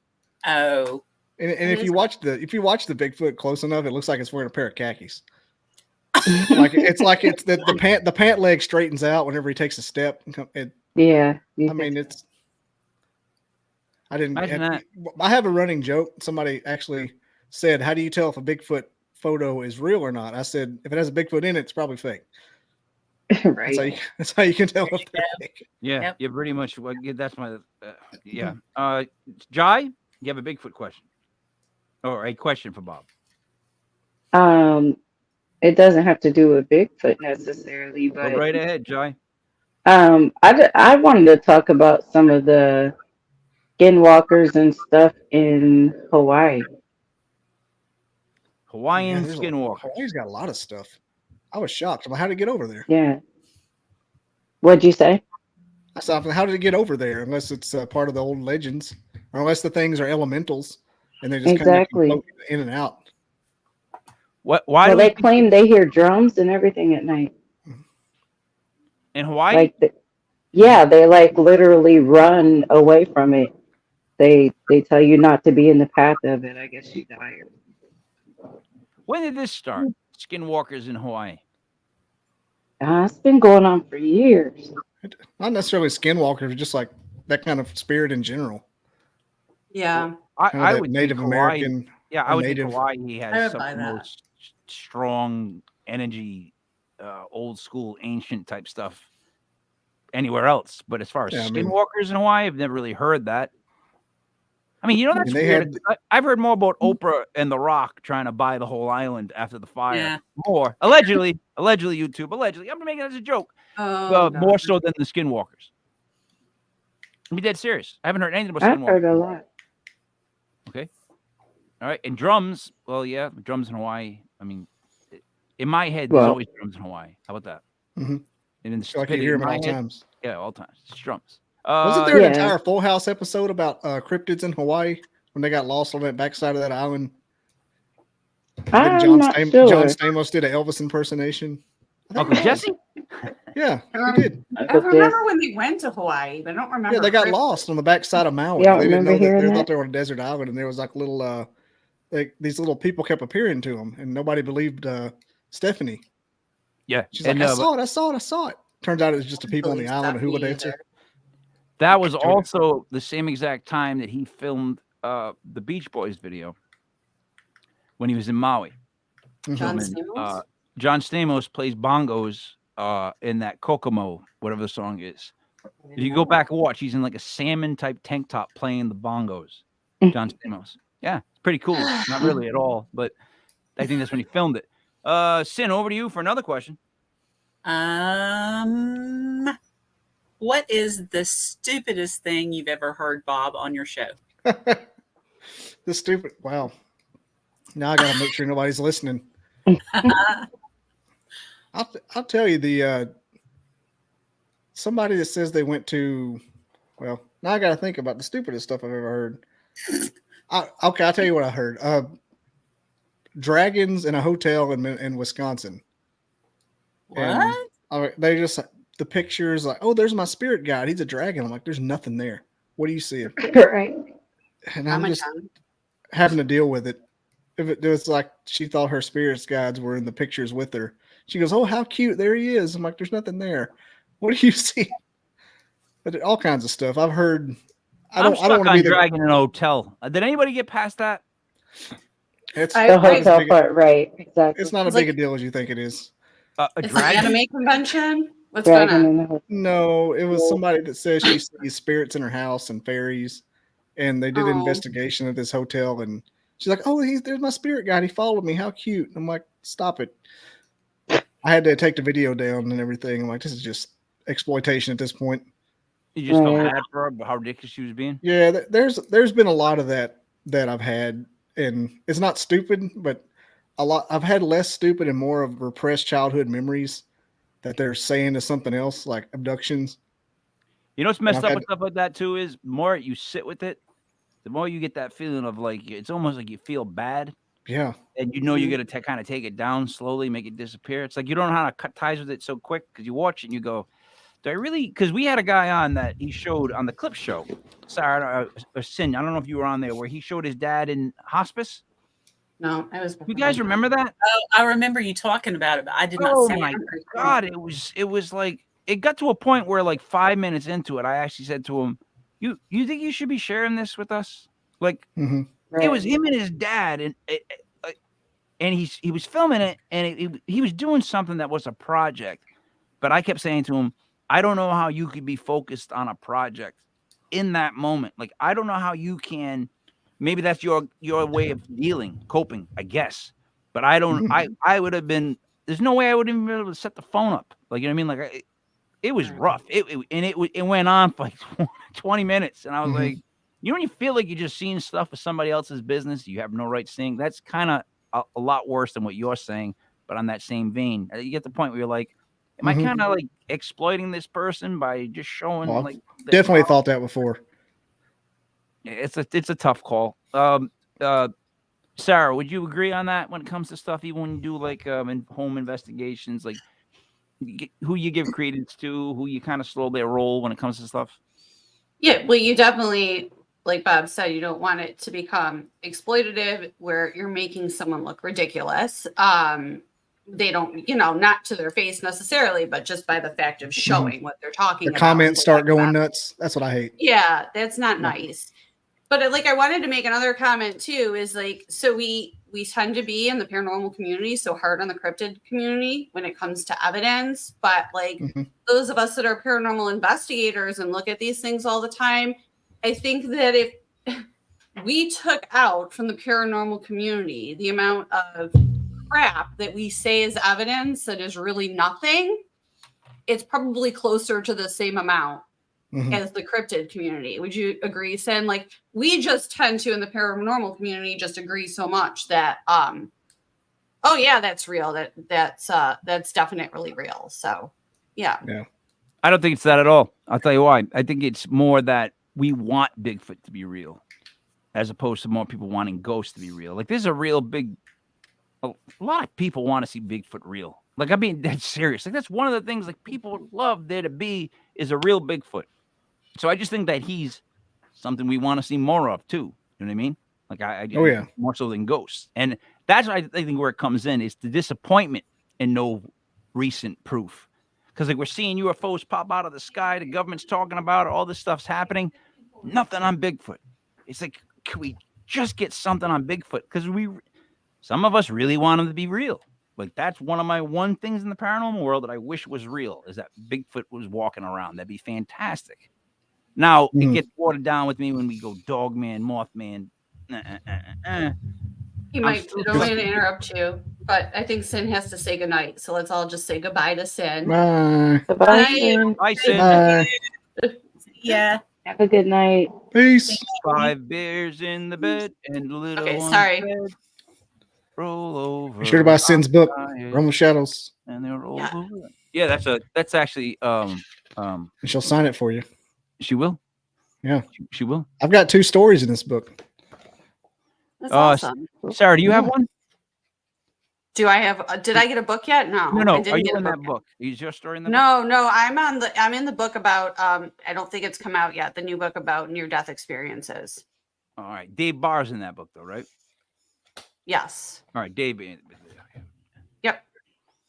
Oh, And if you watch the Bigfoot close enough, it looks like it's wearing a pair of khakis. it's the pant leg straightens out whenever he takes a step. Yeah. I mean, it's. I didn't. Imagine that. I have a running joke. Somebody actually said, "How do you tell if a Bigfoot photo is real or not?" I said, "If it has a Bigfoot in it, it's probably fake." Right. That's how you can tell if they're fake. Yeah. Yep. Yeah. Pretty much. Well, yeah, that's my. Yeah. Jai, you have a Bigfoot question, or a question for Bob? It doesn't have to do with Bigfoot necessarily, Go but right ahead, Jai. I wanted to talk about some of the skinwalkers and stuff in Hawaii. Hawaiian there's skinwalker. Hawaii's got a lot of stuff. I was shocked. I'm like, how did it get over there? Yeah. What'd you say? I said, how did it get over there? Unless it's part of the old legends, or unless the things are elementals and they just Exactly. kind of float in and out. Why Well, do they we claim they hear drums and everything at night. in Hawaii? Like, yeah, they like literally run away from it. They tell you not to be in the path of it. I guess you die. When did this start? Skinwalkers in Hawaii. It's been going on for years. Not necessarily skinwalkers, just like that kind of spirit in general. Yeah. I That would Native think Hawaii, American. Yeah, I would native. think Hawaii I has would some buy of the that. most strong energy, old school, ancient type stuff anywhere else. But as far as Yeah, I mean- skinwalkers in Hawaii, I've never really heard that. I mean, you know, that's they weird. had- I've heard more about Oprah and The Rock trying to buy the whole island after the fire. Yeah. More allegedly, YouTube, allegedly. I'm making it as a joke. Oh, More God. so than the skinwalkers. I'm be dead serious. I haven't heard anything about I've skinwalkers. heard a lot. Okay. All right. And drums. Well, yeah, drums in Hawaii. I mean, in my head, there's Well- always drums in Hawaii. How about that? Mhm. And in the I feel like you stupidity hear in them at my all head- times. Yeah, all times. It's drums. Wasn't there an Yeah. entire Full House episode about cryptids in Hawaii when they got lost on that backside of that island? I'm John not John sure. Stamos did an Elvis impersonation. I think Uncle it was. Jesse? Yeah, he did. I Uncle remember Jess. when they went to Hawaii, but I don't remember. Yeah, they got Chris- lost on the backside of Maui. Y'all They didn't remember know that. hearing They thought that? they were on a desert island, and there was like little, these little people kept appearing to them, and nobody believed Stephanie. Yeah. She's like, And, I saw it. Turns out it was just the people on the Believe island who would Stephanie answer. either. that was Doing it. also the same exact time that he filmed the Beach Boys video when he was in Maui. John filming, Stamos? John Stamos plays bongos in that Kokomo, whatever the song is. If you go back and watch, he's in like a salmon type tank top playing the bongos. John Stamos. Yeah, it's pretty cool. Not really at all, but I think that's when he filmed it. Sin, over to you for another question. What is the stupidest thing you've ever heard, Bob, on your show? This stupid. Wow. Now I got to make sure nobody's listening. I'll tell you the somebody that says they went to. Well, now I got to think about the stupidest stuff I've ever heard. Okay, I'll tell you what I heard. Dragons in a hotel in Wisconsin. And What? they just the pictures like, oh, there's my spirit guide. He's a dragon. I'm like, there's nothing there. What do you see? Right. And I'm I'm a just 10. having to deal with it. If it was like she thought her spirits guides were in the pictures with her, she goes, "Oh, how cute! There he is." I'm like, "There's nothing there. What do you see?" But all kinds of stuff I've heard. I I'm don't stuck want to on be the. Dragon in a Hotel. Did anybody get past that? It's I- The not as hotel big. part, right? Exactly. It's not a It's big like- a deal as you think it is. A It's dragon? an anime convention. What's Dragon going on? in the hotel. No, it was Well- somebody that says she sees spirits in her house and fairies, and they did an Oh. investigation at this hotel, and she's like, "Oh, there's my spirit guide. He followed me. How cute!" And I'm like, "Stop it!" I had to take the video down and everything. I'm like, "This is just exploitation at this point." You just felt Right. bad for her, but how ridiculous she was being. Yeah, there's been a lot of that I've had, and it's not stupid, but a lot. I've had less stupid and more of repressed childhood memories that they're saying to something else, like abductions. You know what's messed I've up had- with stuff like that too is the more you sit with it, the more you get that feeling of like it's almost like you feel bad, Yeah, and you know you're Mhm. gonna kind of take it down slowly, make it disappear. It's like you don't know how to cut ties with it so quick because you watch it and you go, "Do I really?" Because we had a guy on that he showed on the clip show, Sarah or Sin. I don't know if you were on there where he showed his dad in hospice. No, I was. You guys remember that? Oh, I remember you talking about it, but I did not Oh see my it. God, it was like it got to a point where like 5 minutes into it, I actually said to him, "You think you should be sharing this with us?" Like hmm it was him and his dad, and he was filming it, and he was doing something that was a project. But I kept saying to him, "I don't know how you could be focused on a project in that moment. Like I don't know how you can. Maybe that's your way of coping, I guess. But I don't. I would have been. There's no way I would even be able to set the phone up. Like you know what I mean? Like it was Right. rough. It went on for like 20 minutes, and I was Mhm. like, you know, when you feel like you're just seeing stuff of somebody else's business, you have no right seeing. That's kind of a lot worse than what you're saying. But on that same vein, you get the point where you're like, am I Mhm. kind of like exploiting this person by just showing Well, I've like their definitely problem? thought that before. It's a tough call. Sarah, would you agree on that when it comes to stuff, even when you do like in home investigations, like who you give credence to, who you kind of slow their roll when it comes to stuff? Yeah, well, you definitely, like Bob said, you don't want it to become exploitative where you're making someone look ridiculous. They don't, not to their face necessarily, but just by the fact of showing what they're talking The about. comments and start whatever. going nuts. That's what I hate. Yeah, that's not Yeah. nice. But I wanted to make another comment too. Is like, so we tend to be in the paranormal community so hard on the cryptid community when it comes to evidence, but like Mhm. those of us that are paranormal investigators and look at these things all the time, I think that if we took out from the paranormal community the amount of crap that we say is evidence that is really nothing, it's probably closer to the same amount Mhm. as the cryptid community. Would you agree, Sin? Like we just tend to in the paranormal community just agree so much that oh yeah, that's real. That's definitely real. So yeah. I don't think it's that at all. I'll tell you why. I think it's more that we want Bigfoot to be real, as opposed to more people wanting ghosts to be real. Like there's a real big. A lot of people want to see Bigfoot real. Like I mean, that's serious. Like that's one of the things like people would love there to be is a real Bigfoot. So I just think that he's something we want to see more of too. You know what I mean? Like Oh, yeah. more so than ghosts, and that's what I think where it comes in is the disappointment and no recent proof. Because like we're seeing UFOs pop out of the sky, the government's talking about it, all this stuff's happening. Nothing on Bigfoot. It's like, can we just get something on Bigfoot? Because some of us really want him to be real. Like that's one of my things in the paranormal world that I wish was real is that Bigfoot was walking around. That'd be fantastic. Now it Mhm. gets watered down with me when we go Dogman, Mothman. He I'm might. still I don't mean to just- interrupt you, but I think Sin has to say goodnight. So let's all just say goodbye to Sin. Bye. Bye-bye, Bye. Sin. I said Bye. Yeah. Have a good night. Peace. 5 bears in the bed and the little Okay, one's sorry. dead. Roll over. Be sure to buy Sin's book, tired, Realm of Shadows, and they're Yeah. over. Yeah, that's actually and she'll sign it for you. she will. Yeah. She will. I've got 2 stories in this book. That's Uh, s- awesome. Sarah, do you have Yeah. one? Do I have? Did I get a book yet? No, No, I no. Are didn't you get a in book that yet. book? Is your story in that book? No, I'm in the book about I don't think it's come out yet. The new book about near death experiences. All right. Dave Barr's in that book, though, right? Yes. All right, Dave. Yep.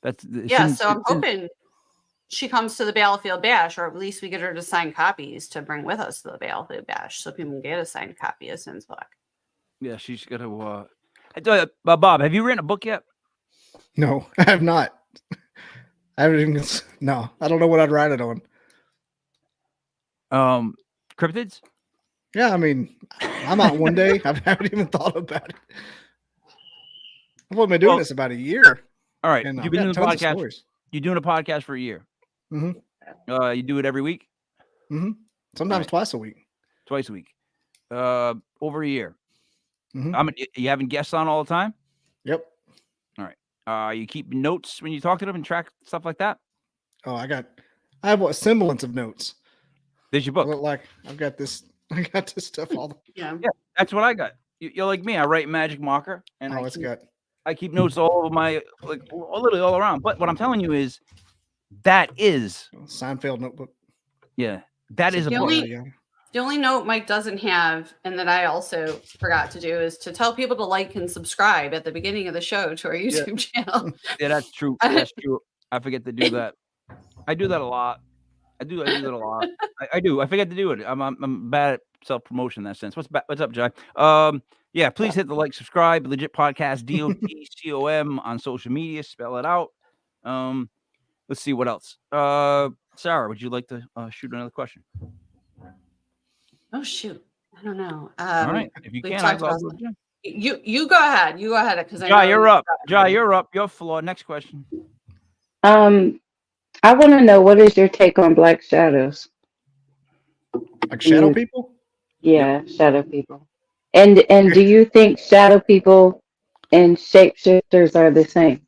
That's Yeah. So I'm hoping she comes to the Battlefield Bash, or at least we get her to sign copies to bring with us to the Battlefield Bash, so people can get a signed copy of Sin's book. Yeah, she's got to. I tell you, Bob, have you written a book yet? No, I have not. I haven't even. No, I don't know what I'd write it on. Cryptids? Yeah, I mean, I'm out one day. I haven't even thought about it. I've only been doing this about a year, All right. and You've I've been got doing the tons of podcast. stories. You're doing a podcast for a year. Mm-hmm. You do it every week, Sometimes Right. twice a week. twice a week, over a year. Mhm. You having guests on all the time? Yep. You keep notes when you talk to them and track stuff like that. Oh, I have a semblance of notes. There's your I book. look like I got this stuff all the. Yeah. Yeah, that's what I got. You're like me. I write magic marker, and Oh, it's got. I keep notes all over my literally all around. But what I'm telling you is that is Seinfeld notebook. that is a The book. The only note Mike doesn't have, and that I also forgot to do, is to tell people to like and subscribe at the beginning of the show to our YouTube channel. Yeah, that's true. That's true. I forget to do that. I do that a lot. I do that a lot. I do. I forget to do it. I'm bad at self promotion in that sense. What's up, Jai? Yeah, please hit the like, subscribe, Legit Podcast, DOTCOM on social media. Spell it out. Let's see what else. Sarah, would you like to shoot another question? Oh shoot, I don't know. All right, if you we've can, talked I'll about go again. you go ahead. You go ahead because Jai, you're up. Jai, you're up. Your floor. Next question. I want to know, what is your take on black shadows? Like shadow people? Yeah, shadow people. And do you think shadow people and shapeshifters are the same?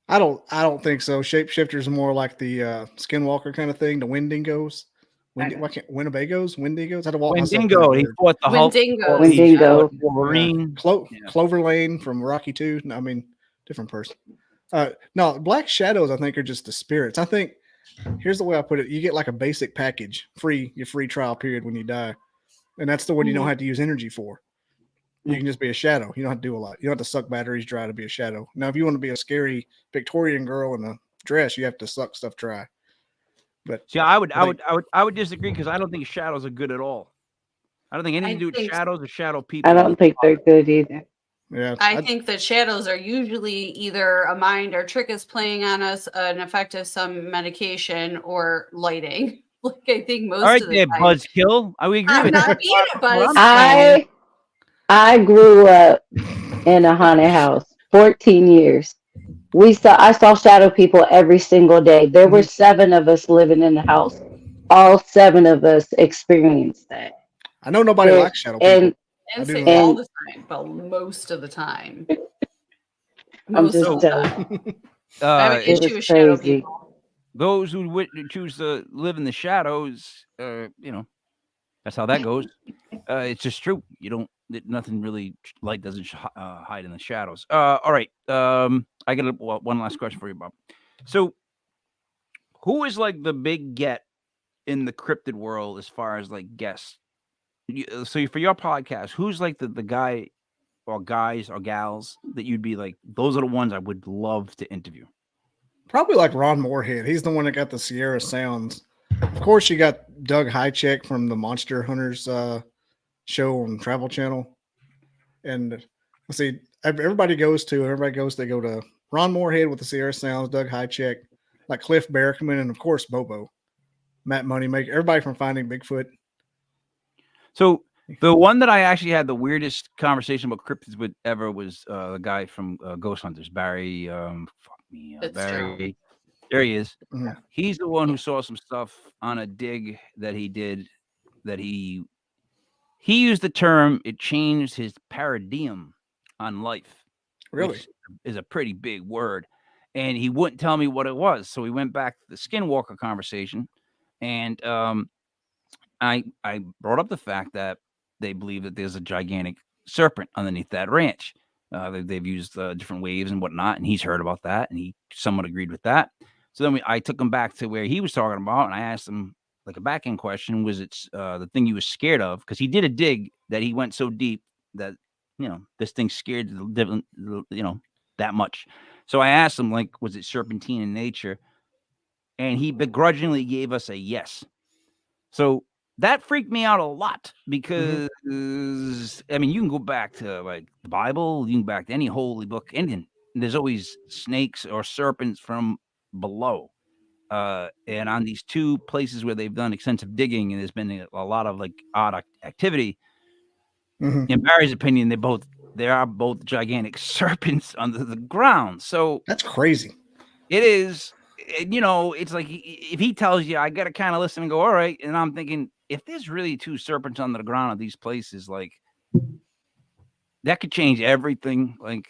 I don't think so. Shapeshifters are more like the skinwalker kind of thing, the Wendigos. Why can't Winnebagos? Wendigos? I had to walk myself through Wendigo. that He word. fought the Hulk. Wendigos. Wendigo. Wolverine. Clover Lane from Rocky 2. No, I mean, different person. No, black shadows, I think, are just the spirits. I think, here's the way I put it. You get like a basic package, your free trial period when you die. And that's the one you don't have to use energy for. You can just be a shadow. You don't have to do a lot. You don't have to suck batteries dry to be a shadow. Now, if you want to be a scary Victorian girl in a dress, you have to suck stuff dry. But see, I would disagree because I don't think shadows are good at all. I don't think anything to do with shadows or shadow people. I don't think they're good either. Yeah, I think that shadows are usually either a mind or trick is playing on us, an effect of some medication, or lighting. Like I think most all right, of the there, time. Buzzkill. I would agree I'm with not that. being a buzz. I grew up in a haunted house 14 years. I saw shadow people every single day. There were 7 of us living in the house. All 7 of us experienced that. I know nobody likes shadow people. And say all the time, but most of the time. I'm just jealous. I have an issue with shadow people. Those who would choose to live in the shadows, that's how that goes. It's just true. You don't. Nothing really. Light doesn't hide in the shadows. All right. I got one last question for you, Bob. So, who is like the big get in the cryptid world as far as like guests? So for your podcast, who's like the guy or guys or gals that you'd be like, those are the ones I would love to interview? Probably like Ron Moorhead. He's the one that got the Sierra Sounds. Of course, you got Doug Highcheck from the Monster Hunters show on Travel Channel. And let's see, everybody goes to Ron Moorhead with the Sierra Sounds, Doug Highcheck, like Cliff Barrickman, and of course Bobo, Matt Moneymaker, everybody from Finding Bigfoot. So the one that I actually had the weirdest conversation about cryptids with ever was the guy from Ghost Hunters, Barry. Barry. There he is. Mm-hmm. He's the one who saw some stuff on a dig that he did. That he used the term. It changed his paradigm on life. Really, which is a pretty big word. And he wouldn't tell me what it was. So we went back to the Skinwalker conversation, and I brought up the fact that they believe that there's a gigantic serpent underneath that ranch. They've used different waves and whatnot, and he's heard about that, and he somewhat agreed with that. So then I took him back to where he was talking about, and I asked him like a back end question: was it the thing you was scared of? Because he did a dig that he went so deep that this thing scared that much. So I asked him like, was it serpentine in nature? And he begrudgingly gave us a yes. So that freaked me out a lot because I mean, you can go back to like the Bible, you can go back to any holy book, and there's always snakes or serpents from below. And on these two places where they've done extensive digging and there's been a lot of like odd activity, in Barry's opinion, they are both gigantic serpents under the ground. So that's crazy. It is. It's like if he tells you, I got to kind of listen and go, all right. And I'm thinking, if there's really two serpents under the ground at these places, like that could change everything. Like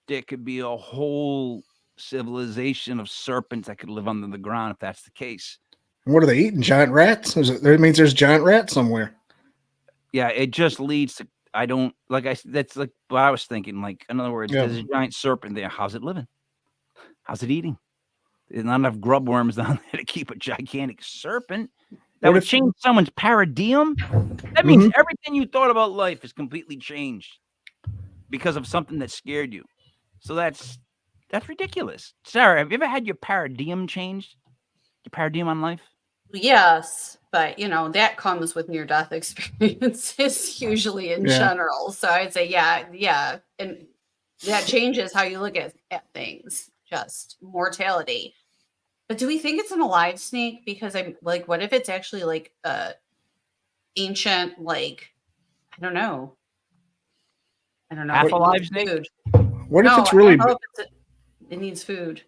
there could be a whole civilization of serpents that could live under the ground if that's the case. And what are they eating? Giant rats? That means there's giant rats somewhere. Yeah, it just leads to that's like what I was thinking. Like, in other words, there's a giant serpent there. How's it living? How's it eating? There's not enough grub worms down there to keep a gigantic serpent. That would change someone's paradigm. That means everything you thought about life is completely changed because of something that scared you. So that's ridiculous. Sarah, have you ever had your paradigm changed? Your paradigm on life? Yes, but that comes with near-death experiences usually in general. So I'd say yeah, and that changes how you look at things, just mortality. But do we think it's an alive snake? Because I'm like, what if it's actually like ancient, like I don't know. Half alive snake? Food. What if it's really? It needs food.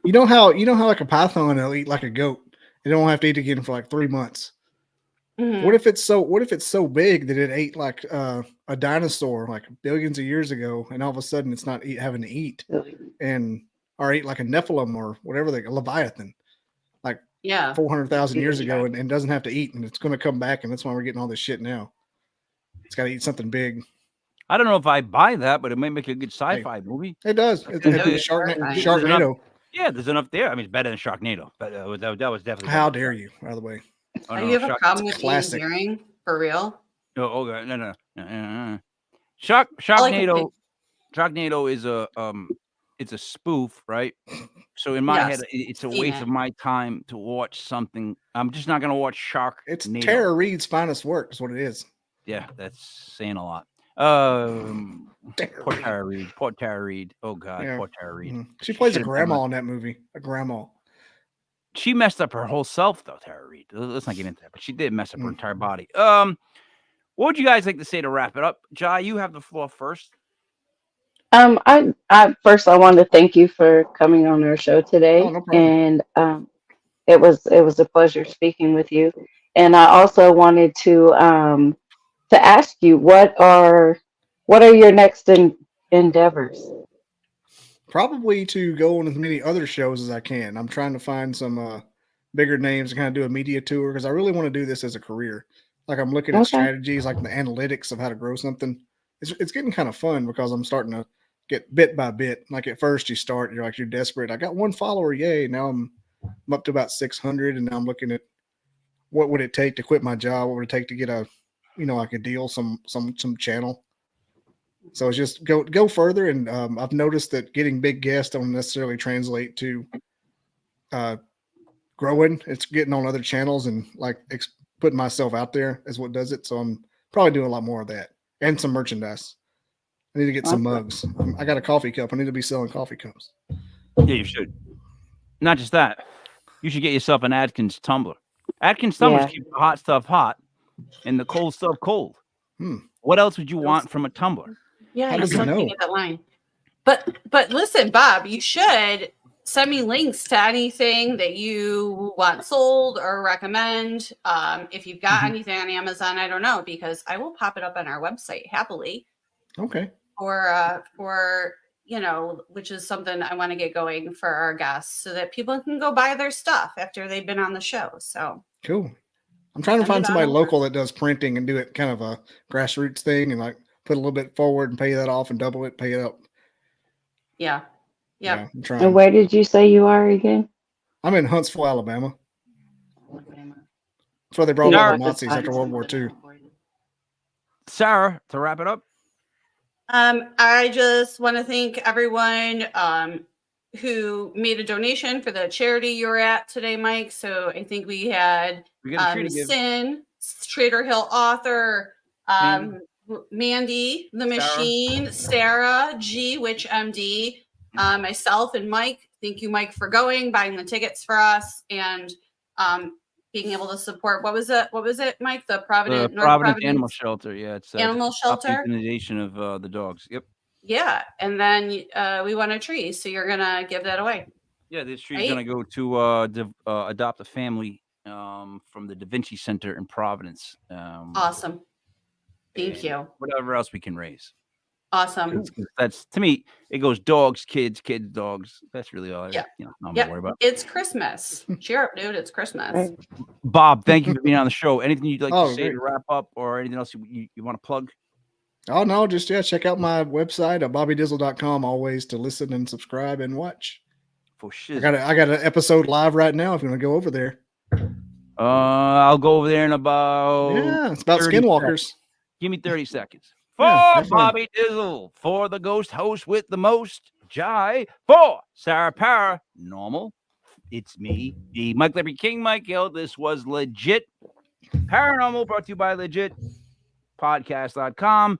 You know how like a python will eat like a goat. They don't have to eat again for like 3 months. What if it's so big that it ate like a dinosaur like billions of years ago, and all of a sudden it's not having to eat, or eat like a Nephilim or whatever a Leviathan, like 400,000 years ago, and doesn't have to eat, and it's going to come back, and that's why we're getting all this shit now. It's got to eat something big. I don't know if I buy that, but it might make a good sci-fi movie. It does. Sharknado. Yeah, there's enough there. I mean, it's better than Sharknado, but that was definitely. How dare you? By the way, you have a problem with Ian Ziering for real? No, no. Sharknado. Sharknado is it's a spoof, right? So in my head, it's a waste of my time to watch something. I'm just not gonna watch Sharknado. It's Tara Reid's finest work, is what it is. Yeah, that's saying a lot. Poor Tara Reid. Oh God, poor Tara Reid. She plays a grandma in that movie. A grandma. She messed up her whole self, though, Tara Reid. Let's not get into that, but she did mess up her entire body. What would you guys like to say to wrap it up? Jai, you have the floor first. I first I want to thank you for coming on our show today, no problem. and it was a pleasure speaking with you. And I also wanted to ask you what are your next endeavors? Probably to go on as many other shows as I can. I'm trying to find some bigger names to kind of do a media tour because I really want to do this as a career. Like I'm looking at strategies, like the analytics of how to grow something. It's getting kind of fun because I'm starting to get bit by bit. Like at first you're desperate. I got 1 follower, yay! Now I'm up to about 600, and now I'm looking at what would it take to quit my job? What would it take to get a like a deal, some channel. So it's just go further, and I've noticed that getting big guests don't necessarily translate to growing. It's getting on other channels and like putting myself out there is what does it. So I'm probably doing a lot more of that and some merchandise. I need to get some mugs. I got a coffee cup. I need to be selling coffee cups. Yeah, you should. Not just that. You should get yourself an Atkins tumbler. Atkins tumblers keep the hot stuff hot and the cold stuff cold. What else would you want from a tumbler? Yeah, I just looking at that line. But listen, Bob, you should send me links to anything that you want sold or recommend. If you've got anything on Amazon, I don't know, because I will pop it up on our website happily. Okay. For which is something I want to get going for our guests so that people can go buy their stuff after they've been on the show. So cool. I'm trying to find somebody local that does printing and do it kind of a grassroots thing and like put a little bit forward and pay that off and double it, pay it up. Yeah. Yep. Yeah, I'm And trying. where did you say you are again? I'm in Huntsville, Alabama. Alabama. That's where they brought See, all Sarah- the I'll just Nazis find after World War something II. out for you. Sarah, to wrap it up. I just want to thank everyone who made a donation for the charity you were at today, Mike. So I think we had We got a treat to give. Sin, Trader Hill author, Mandy. Mandy the Sarah. Machine, Sarah G, Witch MD, myself and Mike. Thank you, Mike, for going, buying the tickets for us, and being able to support. What was it? What was it, Mike? The The Providence North Providence Providence Animal Shelter. Yeah, it's Animal to stop the Shelter. euthanization of the dogs. Yep. Yeah, and then we won a tree, so you're gonna give that away. Yeah, this tree's Right? gonna go to adopt a family from the Da Vinci Center in Providence. Awesome. Thank and you. Whatever else we can raise. Awesome. 'Cause that's, to me, it goes dogs, kids, dogs. That's really all. Yeah. I'm gonna worry about. It's Christmas. Cheer up, dude. It's Christmas. Right. Bob, thank you for being on the show. Anything you'd like Oh, to say great. to wrap up, or anything else you want to plug? Oh no, just check out my website at bobbydizzle.com always to listen and subscribe and watch. For I shit. got an episode live right now if you want to go over there. I'll go over there in about Yeah, it's about 30 skinwalkers. seconds. Give me 30 seconds. For Yeah, have fun. Bobby Dizzle, for the ghost host with the most, Jai, for Sarah Paranormal, it's me, the Mike Liberty King, Mike Hill. This was Legit Paranormal, brought to you by legitpodcast.com.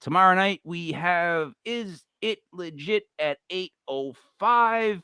Tomorrow night we have Is It Legit at 8:05.